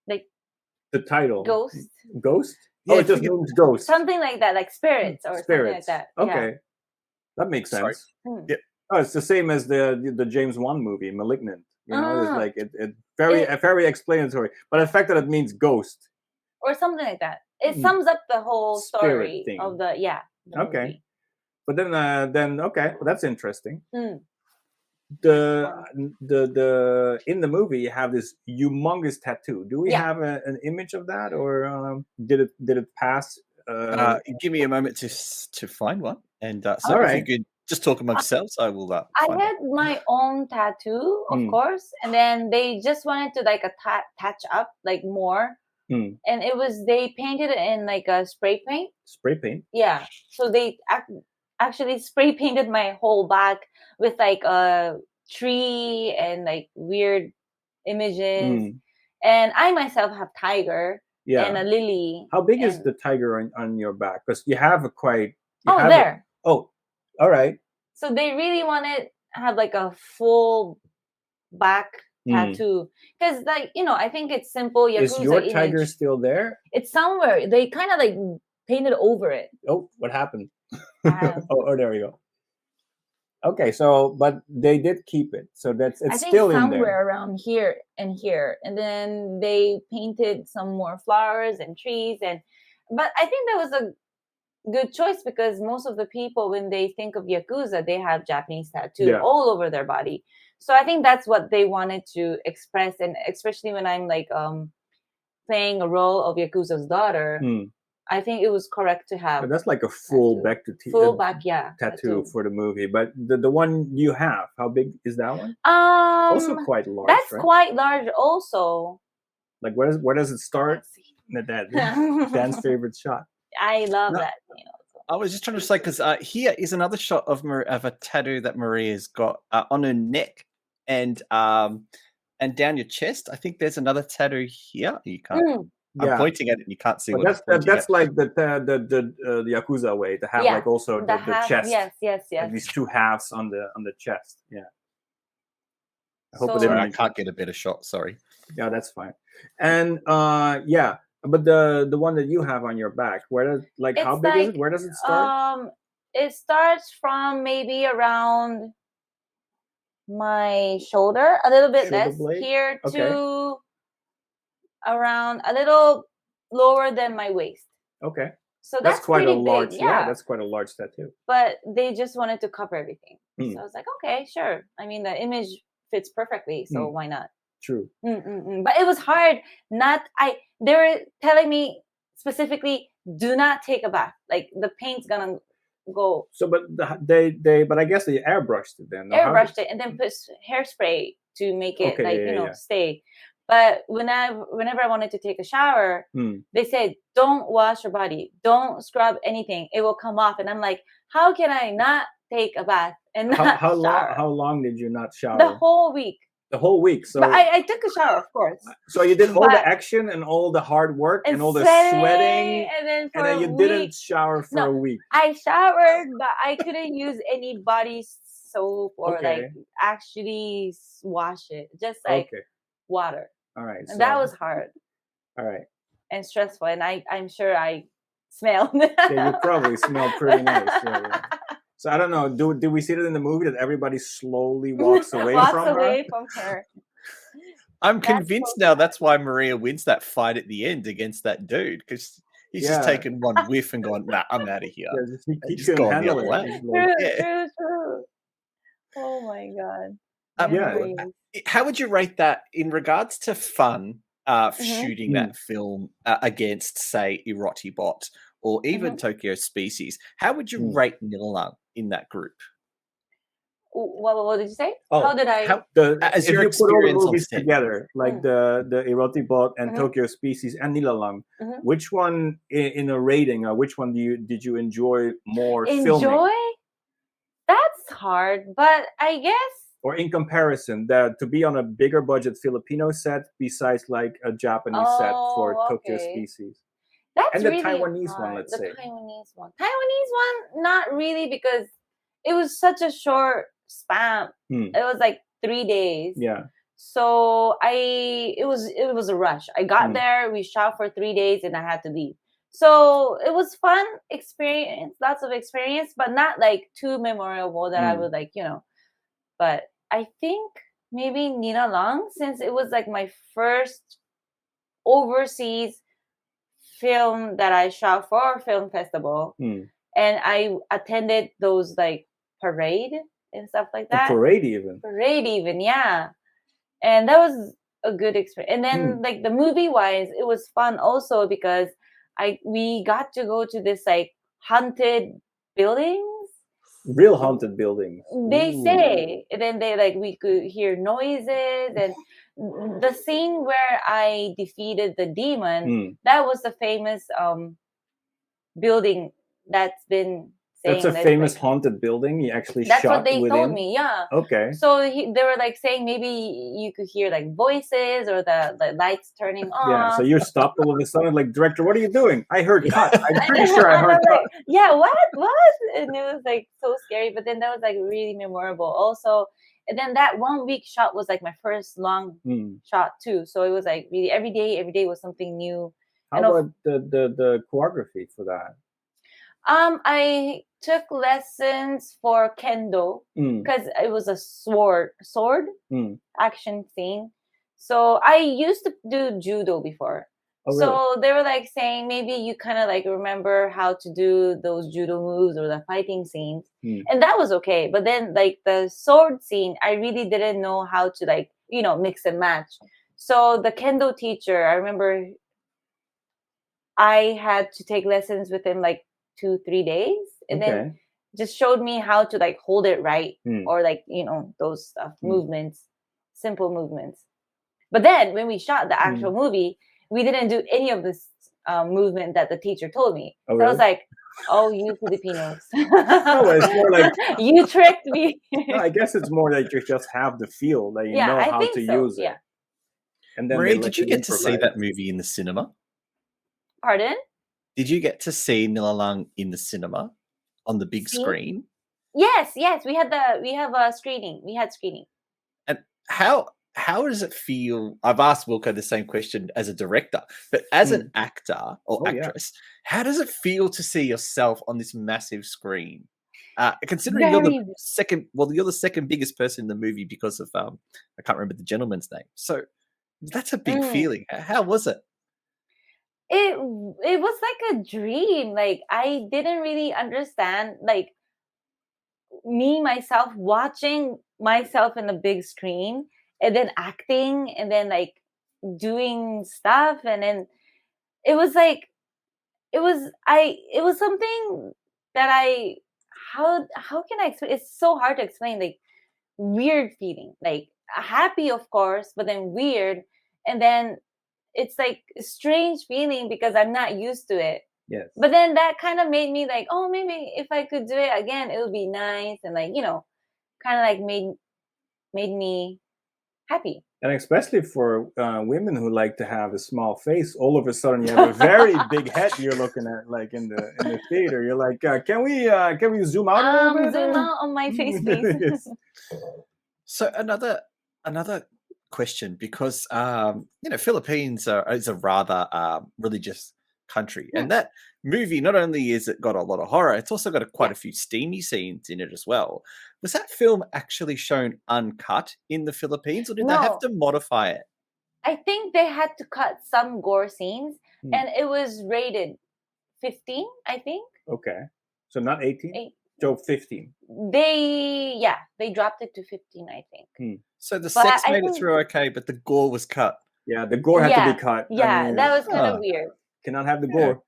Like The title. ghost, Ghost. Yeah, Oh, it just means ghost. something like that, like spirits or something like that. Okay, that makes Sorry. sense. Yeah. Oh, it's the same as the James Wan movie, *Malignant*. You know, it's like it It- very explanatory. But the fact that it means ghost. Or something like that. It sums up the whole Spirit story thing. of the Okay. movie. But then okay, well, that's interesting. Mm. The in the movie you have this humongous tattoo. Do we Yeah. have an image of that, or did it pass? Give me a moment to find one, and so All if right. you could just talk amongst yourselves, I will. I find had my own tattoo, of course, and then they just wanted to like touch up like more, and it was they painted it in like a spray paint. Spray paint. Yeah, so they actually spray painted my whole back with like a tree and like weird images, and I myself have tiger and a lily. How big is and- the tiger on your back? Because you have a quite. there. Oh, all right. So they really wanted to have like a full back tattoo because, like, I think it's simple. Yakuza Is your image. tiger still there? It's somewhere. They kind of like painted over it. Oh, what happened? Um, oh, there we go. Okay, so but they did keep it, so I it's think still in somewhere there. around here and here, and then they painted some more flowers and trees, but I think that was a good choice because most of the people, when they think of Yakuza, they have Japanese tattoo all over their body. So I think that's what they wanted to express, and especially when I'm like playing a role of Yakuza's daughter, I think it was correct to have. But that's like a full tattoo. back Back, tattoo for the movie. But the one you have, how big is that one? Also Also quite large. that's right? quite large. Also, Like where does it start? That Dan's favorite shot. I love that. I was just trying to say because here is another shot of a tattoo that Maria's got on her neck and down your chest. I think there's another tattoo here. You can't. I'm pointing at it. And you can't see But what that's like the Yakuza way to have like also the half, chest. Yes. Like these two halves on the chest. Yeah. I hope So- it Sorry, didn't. I can't get a better shot. Sorry. Yeah, that's fine. And But the one that you have on your back, where does how It's big is it? like Where does it start? it starts from maybe around my shoulder, a little bit Shoulder less blade? here Okay. to around a little lower than my waist. Okay. So That's that's quite a pretty large. big, Yeah, yeah. that's quite a large tattoo. But they just wanted to cover everything. Hmm. So I was like, okay, sure. I mean, the image fits perfectly, so why not? True. But it was hard. They were telling me specifically, do not take a bath. Like the paint's gonna go. So, but but I guess they airbrushed it then. Airbrushed it and then put hairspray to make it Okay, yeah. stay. But whenever I wanted to take a shower, they said, don't wash your body, don't scrub anything. It will come off. And I'm like, how can I not take a bath and not shower? How long did you not shower? The whole week. The whole week. So but I took a shower, of course. So you did all the action and all the hard work and all the sweating, and then you didn't shower for a week. I showered, but I couldn't use any body soap or actually wash it. Just water. All right. And that was hard. All right. And stressful. And I'm sure I smelled. Yeah, you probably smelled pretty nice. Yeah. So I don't know. Do we see it in the movie that everybody slowly walks away from her? I'm convinced now that's why Maria wins that fight at the end against that dude, because he's just taken one whiff and gone, nah, I'm out of here. Yeah, he's gone the other way. True. Oh my God. How would you rate that in regards to fun shooting that film against, say, Erotibot or even Tokyo Species? How would you rate Nilalang in that group? What did you say? Oh, how did I? If you put all the movies together, like the Erotibot and Tokyo Species and Nilalang, which one in a rating? Which one did you enjoy more? Filming? That's hard, but I guess. Or in comparison, to be on a bigger budget Filipino set besides like a Japanese set for Tokyo Species. That's and the really Taiwanese hard. one, let's say. The Taiwanese one, not really, because it was such a short span. It was like 3 days. Yeah. So it was a rush. I got there, we shot for 3 days, and I had to leave. So it was fun experience, lots of experience, but not like too memorable that I would But I think maybe Nilalang, since it was like my first overseas film that I shot for a film festival, and I attended those like parade and stuff like that. Parade even, yeah. And that was a good experience. And then like the movie wise, it was fun also because we got to go to this like haunted buildings. Real haunted buildings. They say, and then we could hear noises, and the scene where I defeated the demon, that was the famous building that's been saying. That's a famous haunted building. You actually that's shot what they within? told me. Yeah. Okay. So they were like saying maybe you could hear like voices or the lights turning on. Yeah. So you're stopped all of a sudden, like, director, what are you doing? I heard cut. I'm pretty sure I heard cut. Yeah. What? And it was like so scary. But then that was like really memorable. Also, and then that 1 week shot was like my first long shot too. So it was like really every day was something new. How about the choreography for that? I took lessons for kendo because it was a sword action scene. So I used to do judo before. Oh, so really? they were like saying maybe you kind of like remember how to do those judo moves or the fighting scenes, and that was okay. But then like the sword scene, I really didn't know how to like mix and match. So the kendo teacher, I remember I had to take lessons with him like 2-3 days, and then just showed me how to like hold it right or like those stuff movements, simple movements. But then when we shot the actual movie, we didn't do any of this movement that the teacher told me. Oh, so really? I was like, oh, you Filipinos. No, it's more like you tricked me. No, I guess it's more that you just have the feel that you know how to use it. Yeah. And then Maria, did you get to see that movie in the cinema? Pardon? Did you get to see Nilalang in the cinema on the big screen? Yes. We have a screening. We had screening. And how how does it feel? I've asked Wilco the same question as a director, but as an actor or actress, how does it feel to see yourself on this massive screen? Considering you're the second biggest person in the movie because of I can't remember the gentleman's name. So that's a big feeling. How was it? It was like a dream. Like, I didn't really understand, like, myself watching myself in the big screen and then acting and then like doing stuff, and then it was like it was something that how can I explain? It's so hard to explain. Like, weird feeling, like happy of course, but then weird, and then it's like a strange feeling because I'm not used to it. Yes. But then that kind of made me like, oh, maybe if I could do it again, it would be nice, and like, you know, kind of like made me happy. And especially for women who like to have a small face, all of a sudden you have a very big head you're looking at, like in the theater. You're like, can we zoom out a little bit? Zoom out on my face, please. Yes. So another question, because Philippines is a rather religious country, and that movie, not only is it got a lot of horror, it's also got quite a few steamy scenes in it as well. Was that film actually shown uncut in the Philippines, or did they have to modify it? I think they had to cut some gore scenes, and it was rated 15, I think. Okay, so not 18. So 15. They dropped it to 15, I think. So the sex made it through okay, but the gore was cut. Yeah, the gore had to be cut. Yeah, I mean, that was kind of weird. Cannot have the gore.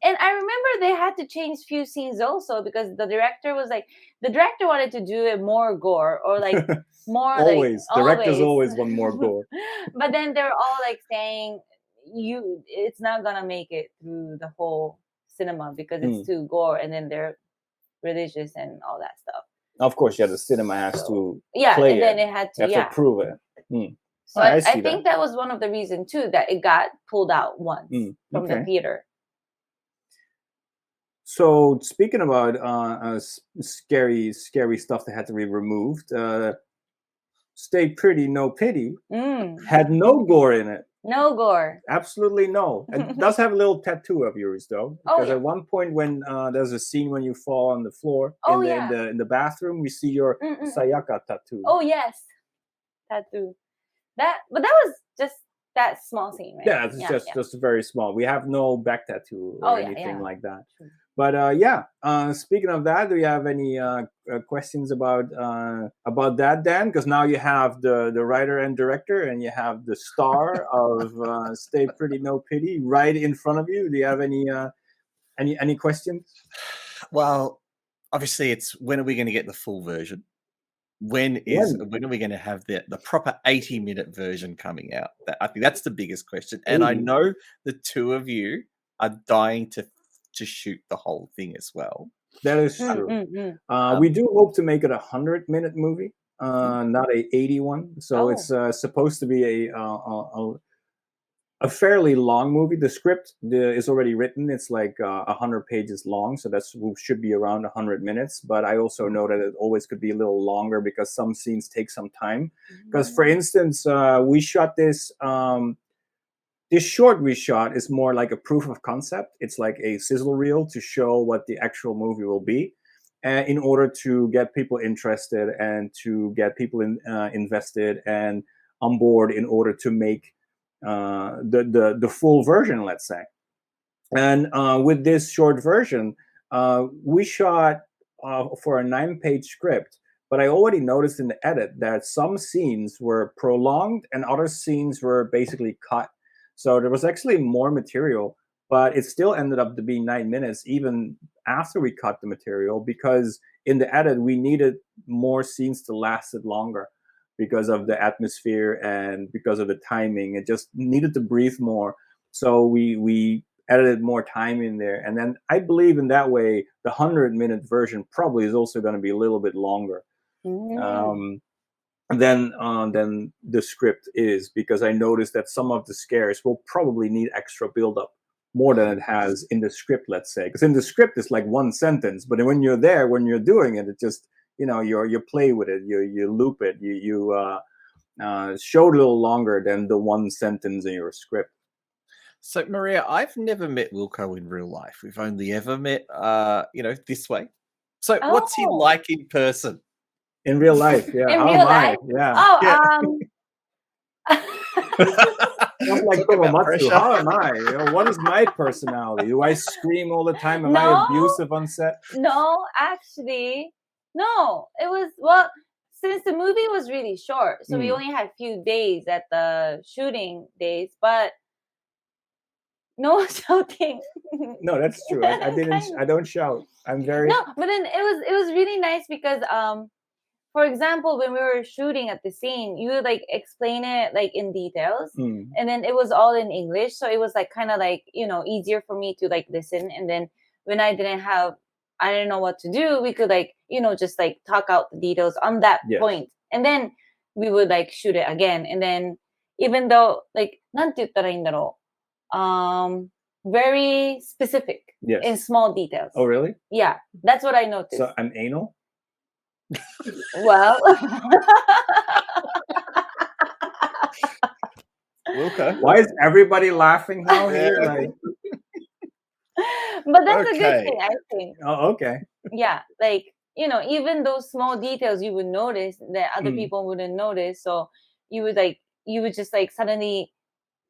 And I remember they had to change few scenes also because the director wanted to do it more gore, or like more always. Like, Directors always want more gore. But then they're all like saying it's not gonna make it through the whole cinema because it's too gore, and then they're religious and all that stuff. Of course, the cinema has to play and then it had to to prove it. So I think that was one of the reasons too that it got pulled out once from the theater. So speaking about scary stuff that had to be removed, Stay Pretty No Pity had no gore in it. No gore. Absolutely no. It does have a little tattoo of yours though, because at one point when there's a scene when you fall on the floor in the bathroom, we see your sayaka tattoo. Oh yes, tattoo. But that was just that small scene, right? Yeah, it's just very small. We have no back tattoo or anything like that. But speaking of that, do you have any questions about that, Dan? Because now you have the writer and director, and you have the star of Stay Pretty No Pity right in front of you. Do you have any questions? Well, obviously, it's when are we going to get the full version? When are we going to have the proper 80-minute version coming out? I think that's the biggest question. And I know the two of you are dying to shoot the whole thing as well. That is true. We do hope to make it 100-minute movie, not a 81. So it's supposed to be a fairly long movie. The script is already written. It's like 100 pages long, so that should be around 100 minutes. But I also know that it always could be a little longer because some scenes take some time. Because, for instance, we shot this. This short we shot is more like a proof of concept. It's like a sizzle reel to show what the actual movie will be, in order to get people interested and to get people invested and on board in order to make the full version, let's say. And with this short version, we shot for a 9-page script. But I already noticed in the edit that some scenes were prolonged and other scenes were basically cut. So there was actually more material, but it still ended up to be 9 minutes even after we cut the material, because in the edit we needed more scenes to last it longer because of the atmosphere and because of the timing. It just needed to breathe more. So we edited more time in there. And then I believe in that way, the 100-minute version probably is also going to be a little bit longer. Than the script is, because I noticed that some of the scares will probably need extra build-up more than it has in the script, let's say. Because in the script it's like one sentence, but when you're there, when you're doing it, it just, you play with it, you loop it, showed a little longer than the one sentence in your script. So, Maria, I've never met Wilco in real life. We've only ever met, this way. So, what's he Oh. like in person? In real life, yeah. In oh real my, life? yeah. Oh, I'm like Talk about Tomomatsu. pressure. How am I? What is my personality? Do I scream all the time? Am I No. abusive on set? No, actually, no. It was, well, since the movie was really short, so we only had a few days at the shooting days, but no shouting. No, that's true. I don't shout. I'm very No, but then it was really nice because for example, when we were shooting at the scene, you would like explain it like in details, and then it was all in English, so it was like kind of like, easier for me to like listen. And then when I didn't know what to do, we could like, just like talk out the details on that point, and then we would like shoot it again. And then even though like なんて言ったらいいんだろう, very specific in small details. Oh, really? Yeah, that's what I noticed. So I'm anal? Well, Wilco. Why is everybody laughing now here? Like, but that's a good thing, I think. oh, okay. Yeah, like, even those small details you would notice that other people wouldn't notice. So you would just like suddenly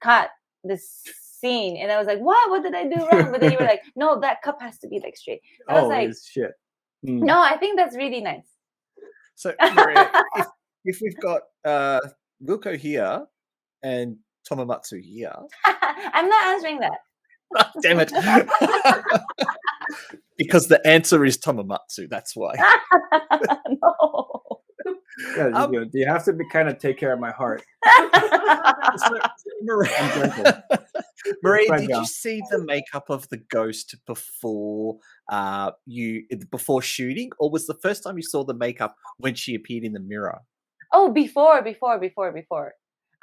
cut the scene, and I was like, what did I do wrong? But then you were like, no, that cup has to be like straight. I was like, shit. no, I think that's really nice. So, Maria, if we've got Wilco here and Tomomatsu here. I'm not answering that. Oh, damn it. Because the answer is Tomomatsu, that's why. No. Yeah, you have to kind of take care of my heart. So, Maria, did you see the makeup of the ghost before shooting, or was the first time you saw the makeup when she appeared in the mirror? Oh, before.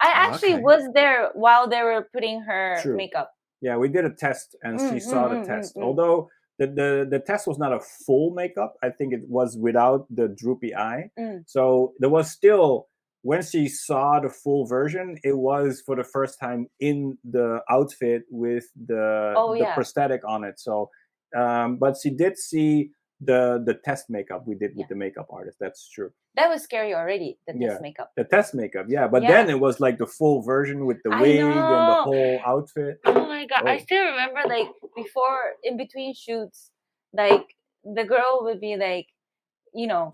I actually was there while they were putting her makeup. Yeah, we did a test, and she saw the test. Although the test was not a full makeup, I think it was without the droopy eye. So there was still, when she saw the full version, it was for the first time in the outfit with the prosthetic on it. So, but she did see the test makeup we did with the makeup artist. That's true. That was scary already, the test makeup. The test makeup, but then it was like the full version with the wig and the whole outfit. Oh my god, I still remember like before, in between shoots, like the girl would be like,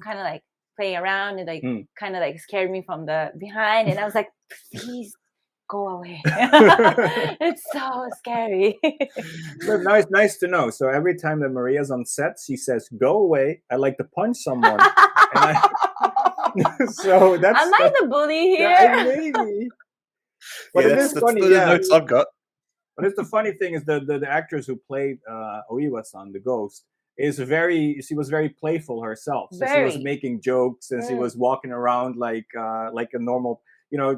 kind of like play around and like kind of like scared me from the behind, and I was like, please go away. It's so scary. But nice to know. So every time that Maria's on set, she says, "Go away. I like to punch someone." So that's. Am I the bully here? Yeah, maybe. But it is funny. The notes I've got. But it's the funny thing is the actress who played Oiwa-san, the ghost, she was very playful herself. So she was making jokes, and she was walking around like a normal,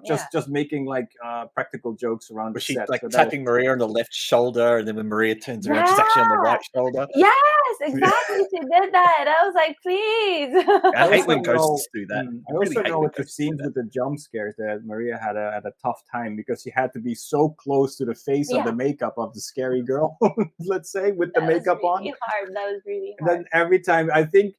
just making like practical jokes around the she set. like tapping Maria on the left shoulder, and then when Maria turns around, she's actually on the right shoulder. Yes, exactly. She did that. I was like, please. I hate when ghosts do that. I also know with the scenes with the jump scares that Maria had a tough time, because she had to be so close to the face of the makeup of the scary girl, let's say, with the makeup on. That was really hard. And then every time, I think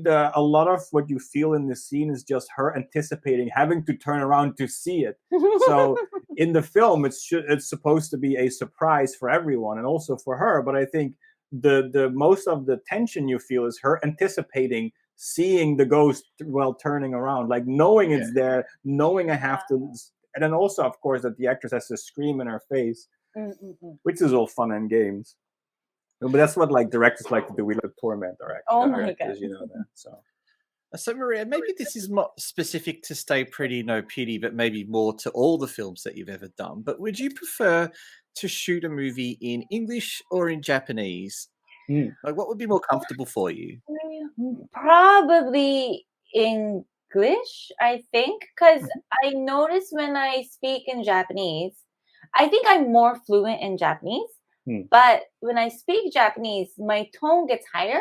a lot of what you feel in the scene is just her anticipating having to turn around to see it. So in the film, it's supposed to be a surprise for everyone and also for her. But I think the most of the tension you feel is her anticipating seeing the ghost while turning around, like knowing it's there, knowing I have to, and then also, of course, that the actress has to scream in her face, which is all fun and games. But that's what like directors like to do. We like to torment our actors, you know that. So Maria, maybe this is not specific to Stay Pretty No Pity, but maybe more to all the films that you've ever done. But would you prefer to shoot a movie in English or in Japanese? Like, what would be more comfortable for you? Probably English, I think, because I notice when I speak in Japanese, I think I'm more fluent in Japanese. But when I speak Japanese, my tone gets higher,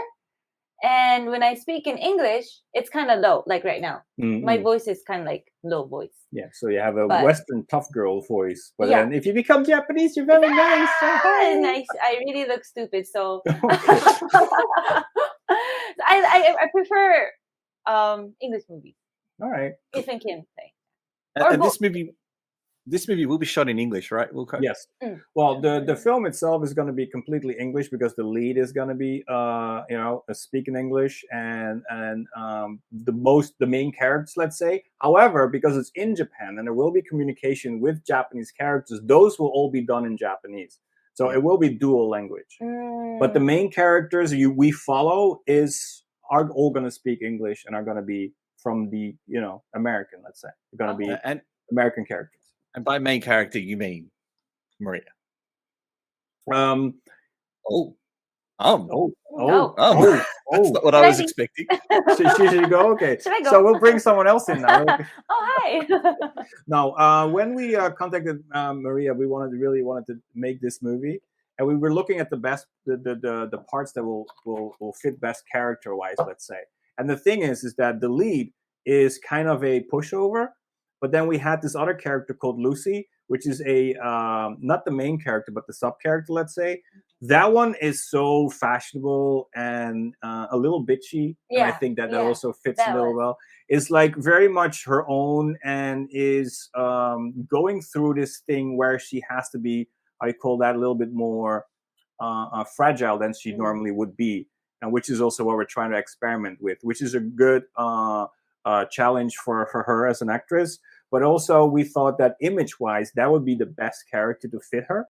And when I speak in English, it's kind of low, like right now. Mm-mm. My voice is kind of like low voice. Yeah, so you have a But- Western tough girl voice, but Yeah. then if you become Japanese, you're very nice. So hi. Nice. I really look stupid, so Okay. I prefer English movies. All right. If I can say. And, Or and this movie will be shot in English, right, Wilco? Yes. Mm. Well, the film itself is going to be completely English because the lead is going to be, speaking English, and the main characters, let's say. However, because it's in Japan and there will be communication with Japanese characters, those will all be done in Japanese. So it will be dual language. But the main characters we follow are all going to speak English and are going to be from the American, let's say. They're going to be And American characters. and by main character you mean Maria. Um. Oh. No. That's not what I Should I was be- expecting. Should you go? Okay. Should I go? So we'll bring someone else in now. Oh, hi. No, when we contacted Maria, we really wanted to make this movie, and we were looking at the parts that will fit best character wise, let's say. And the thing is that the lead is kind of a pushover, but then we had this other character called Lucy, which is a not the main character, but the sub character, let's say. That one is so fashionable and a little bitchy, and I think that also fits a little well. It's like very much her own, and is going through this thing where she has to be, I call that, a little bit more fragile than she normally would be, and which is also what we're trying to experiment with, which is a good challenge for her as an actress. But also we thought that image-wise, that would be the best character to fit her.